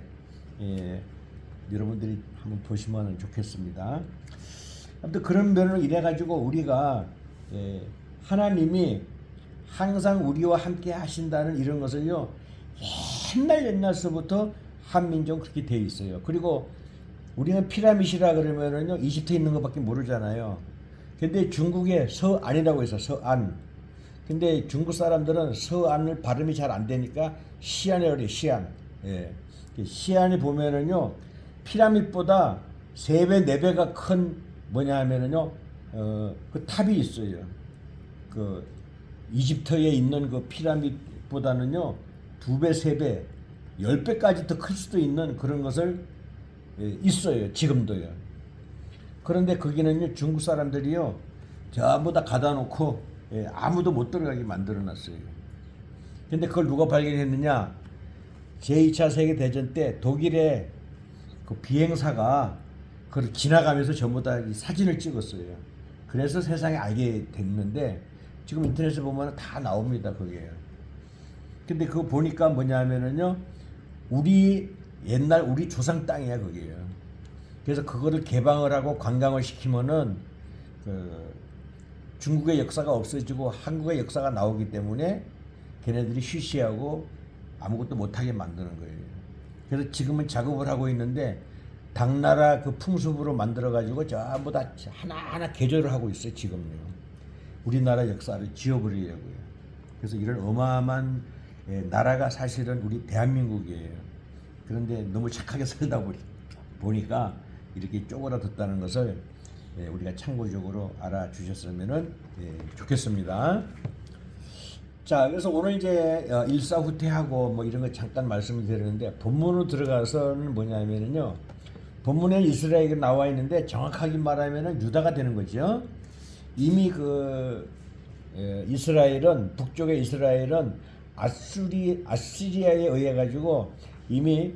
여러분들이 한번 보시면 좋겠습니다. 아무튼 그런 면으로 이래가지고 우리가 하나님이 항상 우리와 함께 하신다는 이런 것을요 옛날서부터 한민족 그렇게 돼 있어요. 그리고 우리는 피라밋이라 그러면은요 이집트에 있는 것밖에 모르잖아요. 근데 중국에 서안이라고 해서 서안. 근데 중국 사람들은 서안을 발음이 잘 안 되니까 시안이라고 그래요. 시안. 시안이 보면은요 피라밋보다 3배 4배가 큰 뭐냐 하면은요 그 탑이 있어요. 그 이집트에 있는 그 피라밋보다는요 2배 3배 10배까지 더 클 수도 있는 그런 것을 있어요. 지금도요. 그런데 거기는요 중국 사람들이요 전부 다 가다 놓고 아무도 못 들어가게 만들어 놨어요. 근데 그걸 누가 발견했느냐? 제2차 세계대전 때 독일의 그 비행사가 그걸 지나가면서 전부 다 사진을 찍었어요. 그래서 세상에 알게 됐는데 지금 인터넷에 보면 다 나옵니다. 그게. 근데 그거 보니까 뭐냐면은요 옛날 우리 조상 땅이야 그게요. 그래서 그거를 개방을 하고 관광을 시키면은 중국의 역사가 없어지고 한국의 역사가 나오기 때문에 걔네들이 쉬쉬하고 아무것도 못하게 만드는 거예요. 그래서 지금은 작업을 하고 있는데 당나라 그 풍습으로 만들어가지고 전부 다 하나하나 개조를 하고 있어요. 지금요. 우리나라 역사를 지워버리려고요. 그래서 이런 어마어마한 나라가 사실은 우리 대한민국이에요. 그런데 너무 착하게 살다 보니까 이렇게 쪼그라들었다는 것을 우리가 참고적으로 알아주셨으면 좋겠습니다. 자, 그래서 오늘 이제 일사후퇴하고 뭐 이런 거 잠깐 말씀을 드리는데 본문으로 들어가서는 뭐냐면요. 본문에 이스라엘이 나와 있는데 정확하게 말하면은 유다가 되는 거죠. 이미 이스라엘은 북쪽의 이스라엘은 아시리아에 의해 가지고 이미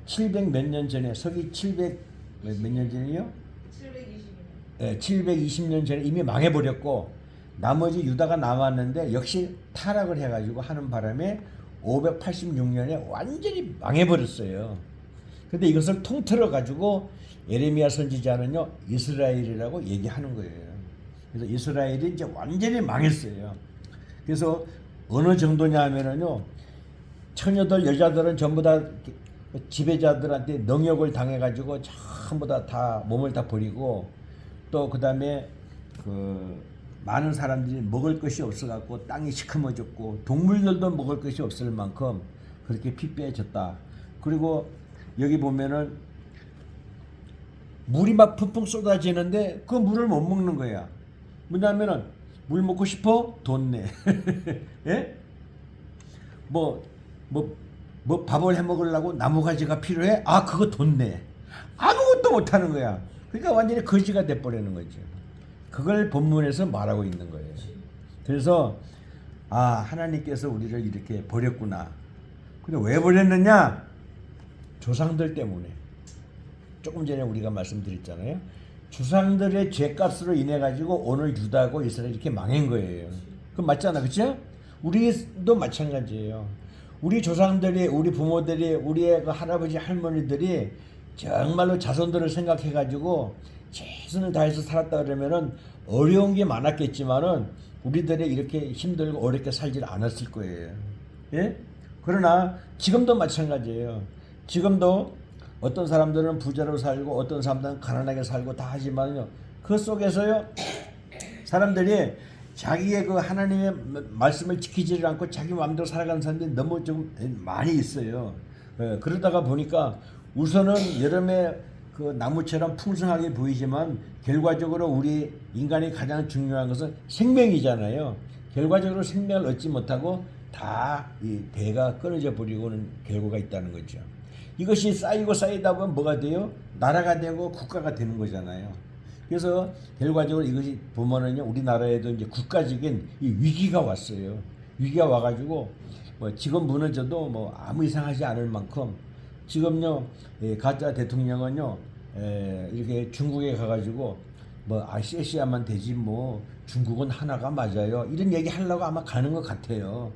700 몇 년 전에 서기 700 몇 년 전이요? 720년. 720년 전에 이미 망해버렸고 나머지 유다가 남았는데 역시 타락을 해가지고 하는 바람에 586년에 완전히 망해버렸어요. 근데 이것을 통틀어 가지고 예레미야 선지자는요 이스라엘이라고 얘기하는 거예요. 그래서 이스라엘이 이제 완전히 망했어요. 그래서 어느 정도냐 하면은요 처녀들 여자들은 전부 다 지배자들한테 능욕을 당해가지고 전부 다 몸을 다 버리고 또 그 다음에 많은 사람들이 먹을 것이 없어갖고 땅이 시커머졌고 동물들도 먹을 것이 없을 만큼 그렇게 피폐해졌다. 그리고 여기 보면은 물이 막 펑펑 쏟아지는데 그 물을 못 먹는 거야. 뭐냐면은 물 먹고 싶어? 돈 내. 예? 뭐 밥을 해 먹으려고 나무가지가 필요해? 아 그거 돈 내. 아무것도 못 하는 거야. 그러니까 완전히 거지가 돼 버리는 거죠. 그걸 본문에서 말하고 있는 거예요. 그래서 아 하나님께서 우리를 이렇게 버렸구나. 근데 왜 버렸느냐? 조상들 때문에. 조금 전에 우리가 말씀드렸잖아요. 조상들의 죄값으로 인해 가지고 오늘 유다하고 이스라엘이 이렇게 망한 거예요. 그건 맞잖아, 그렇죠? 우리도 마찬가지예요. 우리 조상들이, 우리 부모들이, 우리의 그 할아버지 할머니들이 정말로 자손들을 생각해 가지고 최선을 다해서 살았다 그러면은 어려운 게 많았겠지만은 우리들이 이렇게 힘들고 어렵게 살질 않았을 거예요. 예? 그러나 지금도 마찬가지예요. 지금도 어떤 사람들은 부자로 살고 어떤 사람들은 가난하게 살고 다 하지만요. 그 속에서요. 사람들이 자기의 그 하나님의 말씀을 지키지를 않고 자기 마음대로 살아가는 사람들이 너무 좀 많이 있어요. 예, 그러다가 보니까 우선은 여름에 그 나무처럼 풍성하게 보이지만 결과적으로 우리 인간이 가장 중요한 것은 생명이잖아요. 결과적으로 생명을 얻지 못하고 다 이 배가 끊어져 버리고는 결과가 있다는 거죠. 이것이 쌓이고 쌓이다 보면 뭐가 돼요? 나라가 되고 국가가 되는 거잖아요. 그래서 결과적으로 이것이 보면은요, 우리나라에도 이제 국가적인 이 위기가 왔어요. 위기가 와가지고 뭐 지금 무너져도 뭐 아무 이상하지 않을 만큼 지금요, 가짜 대통령은요, 이렇게 중국에 가가지고 뭐 아시아만 되지 뭐 중국은 하나가 맞아요. 이런 얘기 하려고 아마 가는 것 같아요.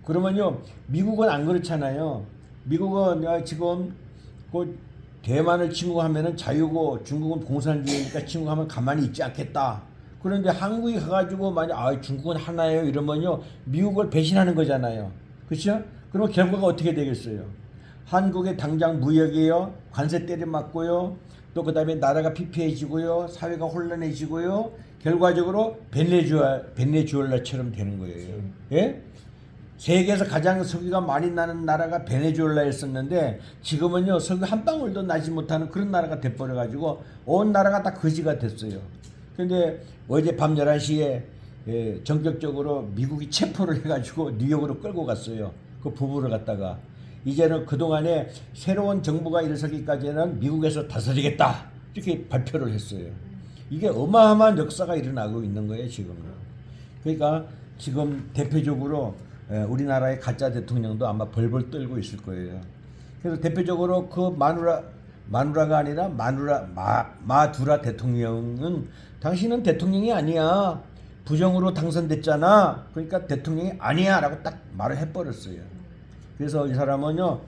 그러면요, 미국은 안 그렇잖아요. 미국은 지금 그 대만을 침공하면은 자유고 중국은 공산주의니까 침공하면 가만히 있지 않겠다. 그런데 한국이 가가지고 만약 중국은 하나예요 이러면요 미국을 배신하는 거잖아요. 그렇죠? 그럼 결과가 어떻게 되겠어요? 한국에 당장 무역이요 관세 때려 맞고요 또 그다음에 나라가 피폐해지고요 사회가 혼란해지고요 결과적으로 베네수엘라처럼 되는 거예요. 예? 세계에서 가장 석유가 많이 나는 나라가 베네수엘라였었는데 지금은요 석유 한 방울도 나지 못하는 그런 나라가 돼버려가지고 온 나라가 다 거지가 됐어요. 그런데 어제 밤 11시에 전격적으로 미국이 체포를 해가지고 뉴욕으로 끌고 갔어요. 그 부부를 갖다가 이제는 그동안에 새로운 정부가 일어서기까지는 미국에서 다스리겠다 이렇게 발표를 했어요. 이게 어마어마한 역사가 일어나고 있는 거예요 지금은. 그러니까 지금 대표적으로 우리나라의 가짜 대통령도 아마 벌벌 떨고 있을 거예요. 그래서 대표적으로 그 마누라가 아니라 마두라 대통령은 당신은 대통령이 아니야. 부정으로 당선됐잖아. 그러니까 대통령이 아니야 라고 딱 말을 해버렸어요. 그래서 이 사람은요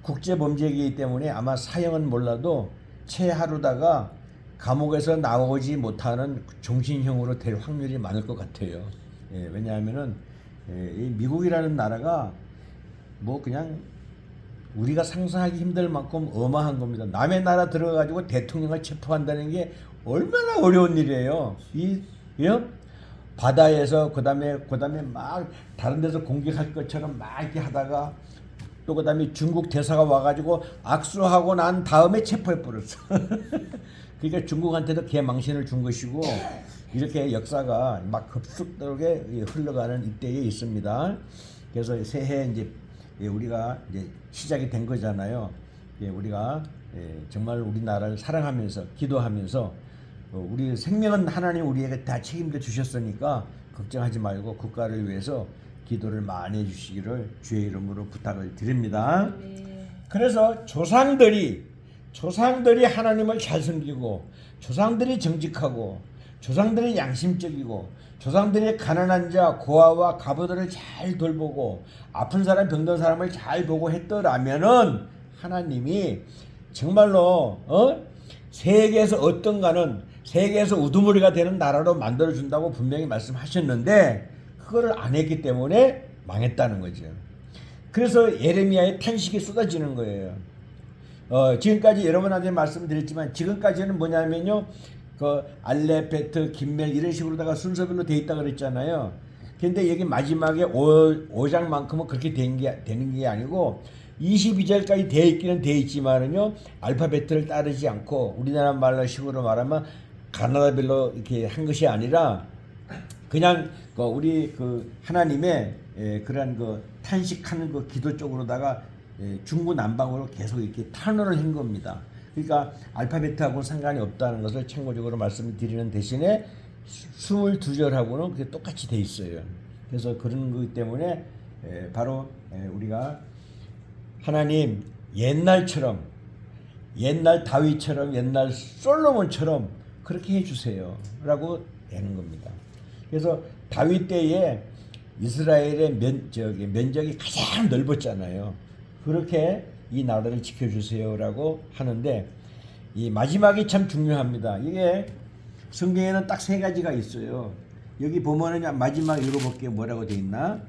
국제범죄이기 때문에 아마 사형은 몰라도 채 하루다가 감옥에서 나오지 못하는 종신형으로 될 확률이 많을 것 같아요. 왜냐하면은 이 미국이라는 나라가 뭐 그냥 우리가 상상하기 힘들 만큼 어마한 겁니다. 남의 나라 들어가지고 대통령을 체포한다는 게 얼마나 어려운 일이에요. 바다에서 그다음에 막 다른 데서 공격할 것처럼 막 이렇게 하다가 또 그다음에 중국 대사가 와가지고 악수하고 난 다음에 체포해 버렸어. 그러니까 중국한테도 개망신을 준 것이고 이렇게 역사가 막 급속도로 흘러가는 이때에 있습니다. 그래서 새해 이제 우리가 이제 시작이 된 거잖아요. 우리가 정말 우리나라를 사랑하면서 기도하면서 우리 생명은 하나님 우리에게 다 책임져 주셨으니까 걱정하지 말고 국가를 위해서 기도를 많이 해주시기를 주의 이름으로 부탁을 드립니다. 그래서 조상들이 하나님을 잘 섬기고 조상들이 정직하고 조상들이 양심적이고 조상들이 가난한 자 고아와 가부들을 잘 돌보고 아픈 사람 병든 사람을 잘 보고 했더라면은 하나님이 정말로 세계에서 어떤가는 세계에서 우두머리가 되는 나라로 만들어준다고 분명히 말씀하셨는데 그거를 안 했기 때문에 망했다는 거죠. 그래서 예레미야의 탄식이 쏟아지는 거예요. 지금까지 여러분한테 말씀드렸지만 지금까지는 뭐냐면요. 그 알레, 베트, 김멜 이런 식으로다가 순서별로 돼 있다 그랬잖아요. 근데 여기 마지막에 5장만큼은 그렇게 되는 게 아니고 22절까지 돼 있기는 돼 있지만은요 알파벳을 따르지 않고 우리나라 말로 식으로 말하면 가나다별로 이렇게 한 것이 아니라 그냥 우리 그 하나님의 그러한 그 탄식하는 그 기도 쪽으로다가 중구난방으로 계속 이렇게 탄원을 한 겁니다. 그러니까 알파벳하고는 상관이 없다는 것을 참고적으로 말씀을 드리는 대신에 22절하고는 그게 똑같이 돼 있어요. 그래서 그런 것 때문에 바로 우리가 하나님 옛날처럼 옛날 다윗처럼 옛날 솔로몬처럼 그렇게 해주세요 라고 되는 겁니다. 그래서 다윗 때에 이스라엘의 면적이 가장 넓었잖아요. 그렇게 이 나라를 지켜주세요라고 하는데 이 마지막이 참 중요합니다. 이게 성경에는 딱 세 가지가 있어요. 여기 보면은 마지막 읽어볼게요. 뭐라고 돼 있나?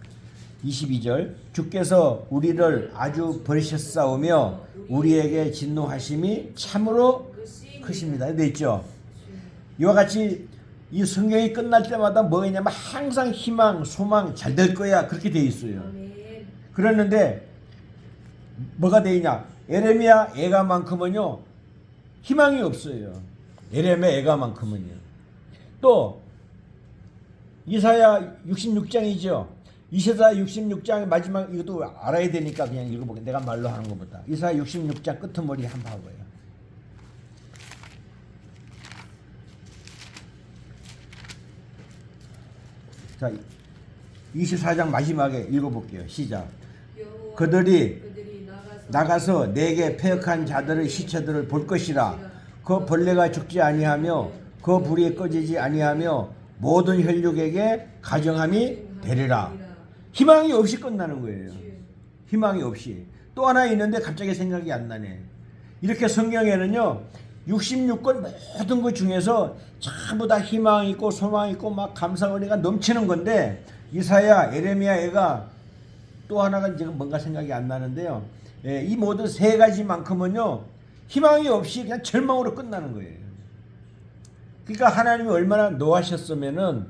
22절 주께서 우리를 아주 버리셨사오며 우리에게 진노하심이 참으로 크십니다. 돼 있죠. 이와 같이 이 성경이 끝날 때마다 뭐냐면 항상 희망, 소망, 잘 될 거야 그렇게 돼 있어요. 그랬는데 뭐가 돼 있냐? 에레미야 애가만큼은요 희망이 없어요. 에레미야 애가만큼은요. 또 이사야 66장이죠. 이사야 66장 마지막 이것도 알아야 되니까 그냥 읽어볼게요. 내가 말로 하는 것보다. 이사야 66장 끄트머리 한번 봐봐요. 자, 24장 마지막에 읽어볼게요. 시작. 그들이 나가서 내게 패역한 자들의 시체들을 볼 것이라. 그 벌레가 죽지 아니하며 그 불이 꺼지지 아니하며 모든 혈육에게 가정함이 되리라. 희망이 없이 끝나는 거예요. 희망이 없이. 또 하나 있는데 갑자기 생각이 안 나네. 이렇게 성경에는요 66권 모든 것 중에서 전부 다 희망 있고 소망 있고 막 감사 은혜가 넘치는 건데 이사야, 에레미야가 또 하나가 지금 뭔가 생각이 안 나는데요. 이 모든 세 가지만큼은요 희망이 없이 그냥 절망으로 끝나는 거예요. 그러니까 하나님이 얼마나 노하셨으면은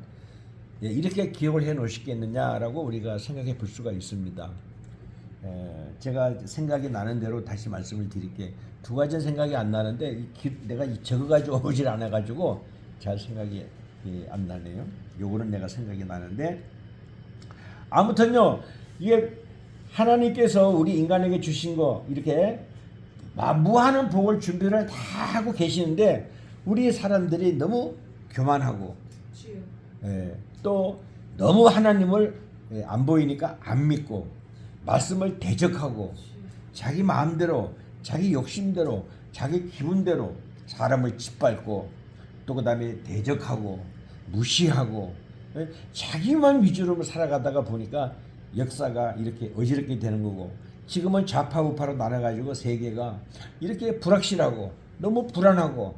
이렇게 기억을 해 놓으시겠느냐라고 우리가 생각해 볼 수가 있습니다. 제가 생각이 나는 대로 다시 말씀을 드릴게. 두 가지는 생각이 안 나는데 내가 적어가지고 오질 않아가지고 잘 생각이 안 나네요. 요거는 내가 생각이 나는데 아무튼요 이게 하나님께서 우리 인간에게 주신 거 이렇게 무한한 복을 준비를 다 하고 계시는데 우리 사람들이 너무 교만하고 또 너무 하나님을 안 보이니까 안 믿고 말씀을 대적하고 자기 마음대로 자기 욕심대로 자기 기분대로 사람을 짓밟고 또 그 다음에 대적하고 무시하고 자기만 위주로 살아가다가 보니까 역사가 이렇게 어지럽게 되는 거고 지금은 좌파 우파로 나눠가지고 세계가 이렇게 불확실하고 너무 불안하고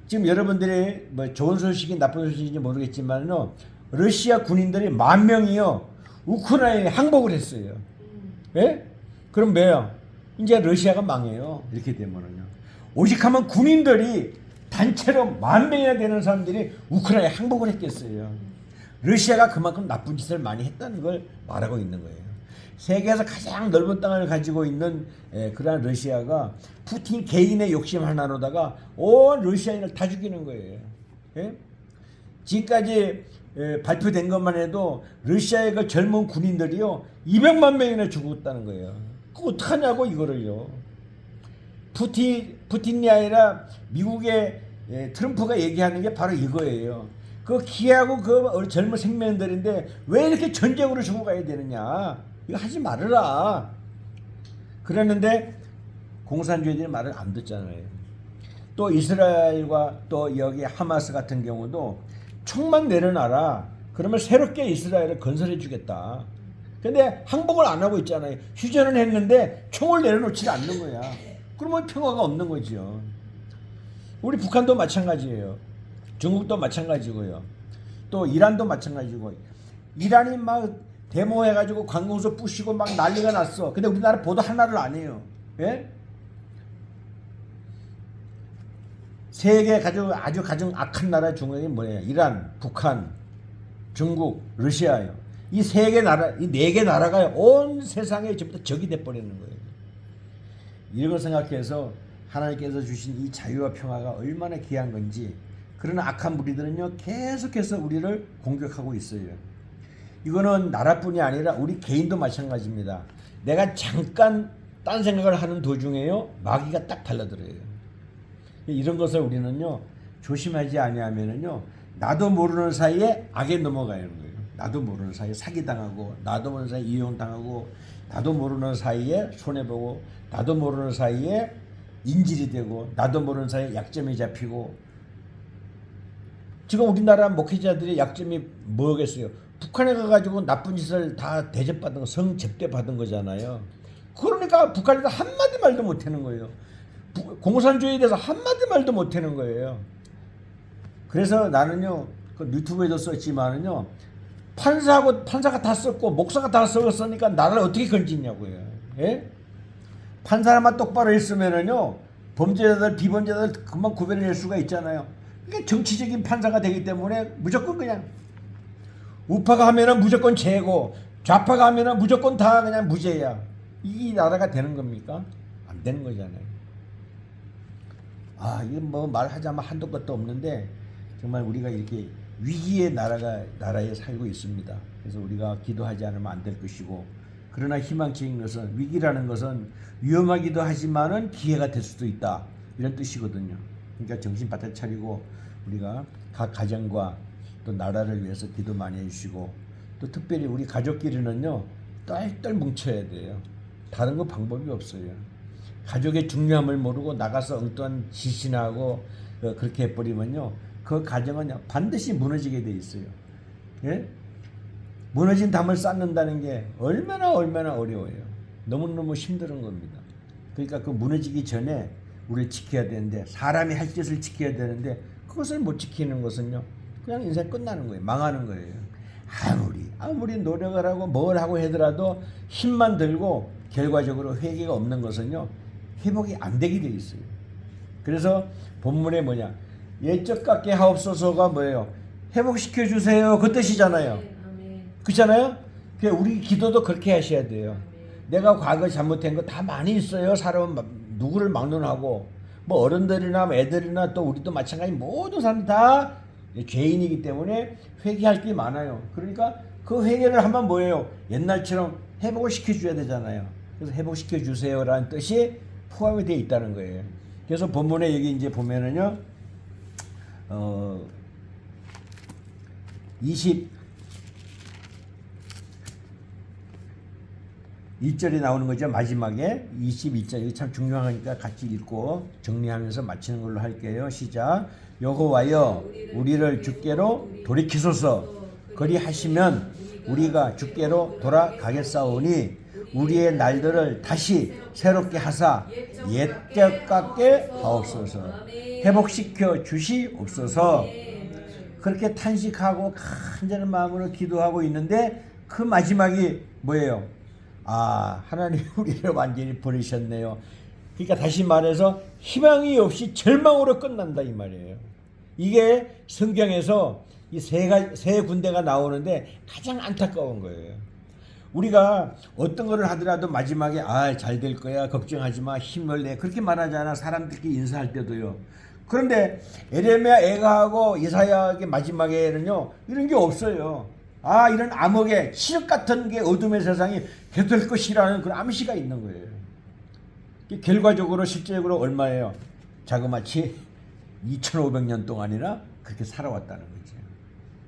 지금 여러분들이 뭐 좋은 소식이 나쁜 소식인지 모르겠지만요 러시아 군인들이 10,000명이요 우크라이나에 항복을 했어요. 그럼 뭐예요? 이제 러시아가 망해요. 이렇게 되면은요. 오직 하면 군인들이 단체로 10,000명이나 되는 사람들이 우크라이나에 항복을 했겠어요. 러시아가 그만큼 나쁜 짓을 많이 했다는 걸 말하고 있는 거예요. 세계에서 가장 넓은 땅을 가지고 있는 그러한 러시아가 푸틴 개인의 욕심 하나로다가 온 러시아인을 다 죽이는 거예요. 지금까지 발표된 것만 해도 러시아의 그 젊은 군인들이요 200만 명이나 죽었다는 거예요. 그거 어떡하냐고 이거를요. 푸틴이 아니라 미국의 트럼프가 얘기하는 게 바로 이거예요. 그 귀하고 그 젊은 생명들인데 왜 이렇게 전쟁으로 죽어가야 되느냐. 이거 하지 말아라. 그랬는데 공산주의들이 말을 안 듣잖아요. 또 이스라엘과 또 여기 하마스 같은 경우도 총만 내려놔라. 그러면 새롭게 이스라엘을 건설해 주겠다. 근데 항복을 안 하고 있잖아요. 휴전은 했는데 총을 내려놓지 않는 거야. 그러면 평화가 없는 거죠. 우리 북한도 마찬가지예요. 중국도 마찬가지고요. 또 이란도 마찬가지고. 이란이 막 데모해가지고 관공서 부시고 막 난리가 났어. 근데 우리나라 보도 하나를 안 해요. 세계 아주 가장 악한 나라 중에 뭐예요? 이란, 북한, 중국, 러시아예요. 이 세 개 나라, 이 네 개 나라가 온 세상에 전부 다 적이 돼버리는 거예요. 이런 걸 생각해서 하나님께서 주신 이 자유와 평화가 얼마나 귀한 건지. 그러나 악한 무리들은요 계속해서 우리를 공격하고 있어요. 이거는 나라뿐이 아니라 우리 개인도 마찬가지입니다. 내가 잠깐 딴 생각을 하는 도중에요 마귀가 딱 달라들어요. 이런 것을 우리는요 조심하지 아니하면은요 나도 모르는 사이에 악에 넘어가는 거예요. 나도 모르는 사이에 사기당하고, 나도 모르는 사이에 이용당하고, 나도 모르는 사이에 손해보고, 나도 모르는 사이에 인질이 되고, 나도 모르는 사이에 약점이 잡히고. 지금 우리나라 목회자들의 약점이 뭐겠어요? 북한에 가가지고 나쁜 짓을 다 대접받은 거, 성접대 받은 거잖아요. 그러니까 북한에서 한마디 말도 못하는 거예요. 공산주의에 대해서 한마디 말도 못하는 거예요. 그래서 나는요 그 유튜브에도 썼지만은요 판사가 다 썼고 목사가 다 썼으니까 나라를 어떻게 건지냐고요. 예? 판사만 똑바로 했으면은요 범죄자들 비범죄자들 금방 구별해낼 수가 있잖아요. 그러니까 정치적인 판사가 되기 때문에 무조건 그냥 우파가 하면은 무조건 죄고 좌파가 하면은 무조건 다 그냥 무죄야. 이 나라가 되는 겁니까? 안 되는 거잖아요. 아, 이거 뭐 말하자면 한도 끝도 없는데 정말 우리가 이렇게 위기의 나라에 살고 있습니다. 그래서 우리가 기도하지 않으면 안 될 것이고, 그러나 희망적인 것은 위기라는 것은 위험하기도 하지만은 기회가 될 수도 있다. 이런 뜻이거든요. 그러니까 정신 바짝 차리고 우리가 각 가정과 또 나라를 위해서 기도 많이 해주시고, 또 특별히 우리 가족끼리는요 똘똘 뭉쳐야 돼요. 다른 거 방법이 없어요. 가족의 중요함을 모르고 나가서 엉뚱한 짓이나 하고 그렇게 해버리면요 그 가정은 반드시 무너지게 돼 있어요. 예? 무너진 담을 쌓는다는 게 얼마나 어려워요. 너무너무 힘든 겁니다. 그러니까 그 무너지기 전에 우리를 지켜야 되는데, 사람이 할 짓을 지켜야 되는데 그것을 못 지키는 것은요 그냥 인생 끝나는 거예요. 망하는 거예요. 아무리 노력을 하고 뭘 하고 하더라도 힘만 들고 결과적으로 회개가 없는 것은요 회복이 안 되게 돼 있어요. 그래서 본문에 뭐냐, 옛적 같게 하옵소서가 뭐예요? 회복시켜 주세요. 그 뜻이잖아요. 그렇잖아요. 우리 기도도 그렇게 하셔야 돼요. 내가 과거 잘못한 거 다 많이 있어요. 사람은 누구를 막론하고, 뭐 어른들이나 애들이나 또 우리도 마찬가지, 모든 사람 다 죄인이기 때문에 회개할 게 많아요. 그러니까 그 회개를 하면 뭐예요? 옛날처럼 회복을 시켜줘야 되잖아요. 그래서 회복시켜 주세요라는 뜻이 포함이 되어 있다는 거예요. 그래서 본문에 여기 이제 보면은요, 21절이 나오는 거죠. 마지막에 22절, 이게 참 중요하니까 같이 읽고 정리하면서 마치는 걸로 할게요. 시작. 여호와여 우리를 주께로 돌이키소서. 그리하시면 우리가 주께로 돌아가겠사오니 우리의 날들을 다시 새롭게 하사 옛적 같게 하옵소서. 회복시켜 주시옵소서. 그렇게 탄식하고 간절한 마음으로 기도하고 있는데 그 마지막이 뭐예요? 아, 하나님 우리를 완전히 버리셨네요. 그러니까 다시 말해서 희망이 없이 절망으로 끝난다 이 말이에요. 이게 성경에서 이 세 군데가 나오는데 가장 안타까운 거예요. 우리가 어떤 거를 하더라도 마지막에 잘 될 거야, 걱정하지 마, 힘을 내, 그렇게 말하잖아. 사람들끼리 인사할 때도요. 그런데 에레미야, 에가하고 이사야의 마지막에는요 이런 게 없어요. 이런 암흑의 시력 같은 게 어둠의 세상이 계속될 것이라는 그런 암시가 있는 거예요. 결과적으로 실제적으로 얼마예요? 자그마치 2500년 동안이나 그렇게 살아왔다는 거죠.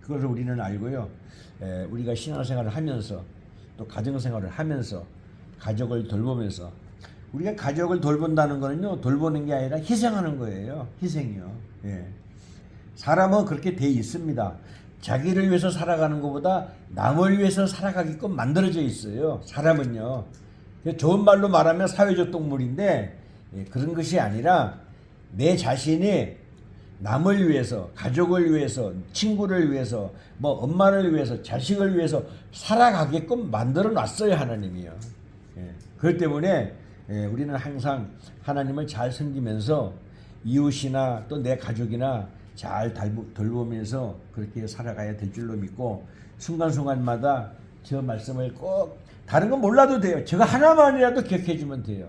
그것을 우리는 알고요. 우리가 신앙생활을 하면서 또 가정생활을 하면서 가족을 돌보면서, 우리가 가족을 돌본다는 거는요 돌보는 게 아니라 희생하는 거예요. 희생이요. 예. 사람은 그렇게 돼 있습니다. 자기를 위해서 살아가는 것보다 남을 위해서 살아가게끔 만들어져 있어요. 사람은요. 좋은 말로 말하면 사회적 동물인데 그런 것이 아니라 내 자신이 남을 위해서, 가족을 위해서, 친구를 위해서, 뭐 엄마를 위해서, 자식을 위해서 살아가게끔 만들어 놨어요. 하나님이요. 그렇기 때문에 우리는 항상 하나님을 잘 섬기면서 이웃이나 또 내 가족이나 잘 돌보면서 그렇게 살아가야 될 줄로 믿고, 순간순간마다 저 말씀을 꼭 다른 건 몰라도 돼요. 저거 하나만이라도 기억해 주면 돼요.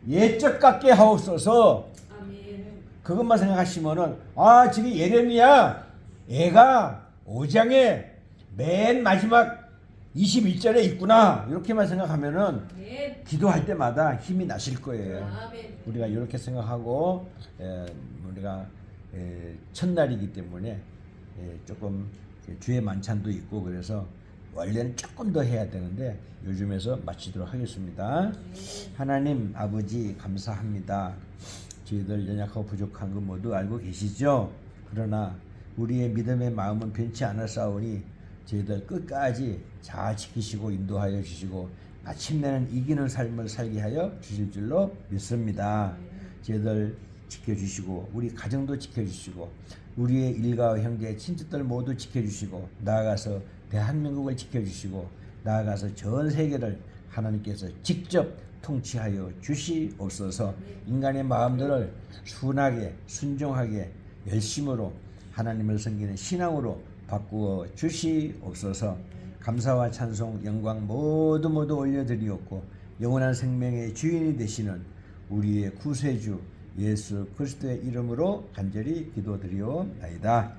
예적 같게 하옵소서. 아멘. 그것만 생각하시면은 아 저기 예레미야 애가 5장에 맨 마지막 21절에 있구나 이렇게만 생각하면은 아멘. 기도할 때마다 힘이 나실 거예요. 아멘. 우리가 이렇게 생각하고 우리가 첫날이기 때문에 조금 주의 만찬도 있고 그래서 원래는 조금 더 해야 되는데 요즘에서 마치도록 하겠습니다. 하나님 아버지 감사합니다. 저희들 연약하고 부족한 거 모두 알고 계시죠? 그러나 우리의 믿음의 마음은 변치 않았사오니 저희들 끝까지 잘 지키시고 인도하여 주시고 마침내는 이기는 삶을 살게 하여 주실 줄로 믿습니다. 저희들 지켜주시고 우리 가정도 지켜주시고 우리의 일가와 형제 친척들 모두 지켜주시고 나아가서 대한민국을 지켜주시고 나아가서 전 세계를 하나님께서 직접 통치하여 주시옵소서. 인간의 마음들을 순하게 순종하게 열심으로 하나님을 섬기는 신앙으로 바꾸어 주시옵소서. 감사와 찬송 영광 모두 올려드리옵고 영원한 생명의 주인이 되시는 우리의 구세주 예수 그리스도의 이름으로 간절히 기도드리옵나이다.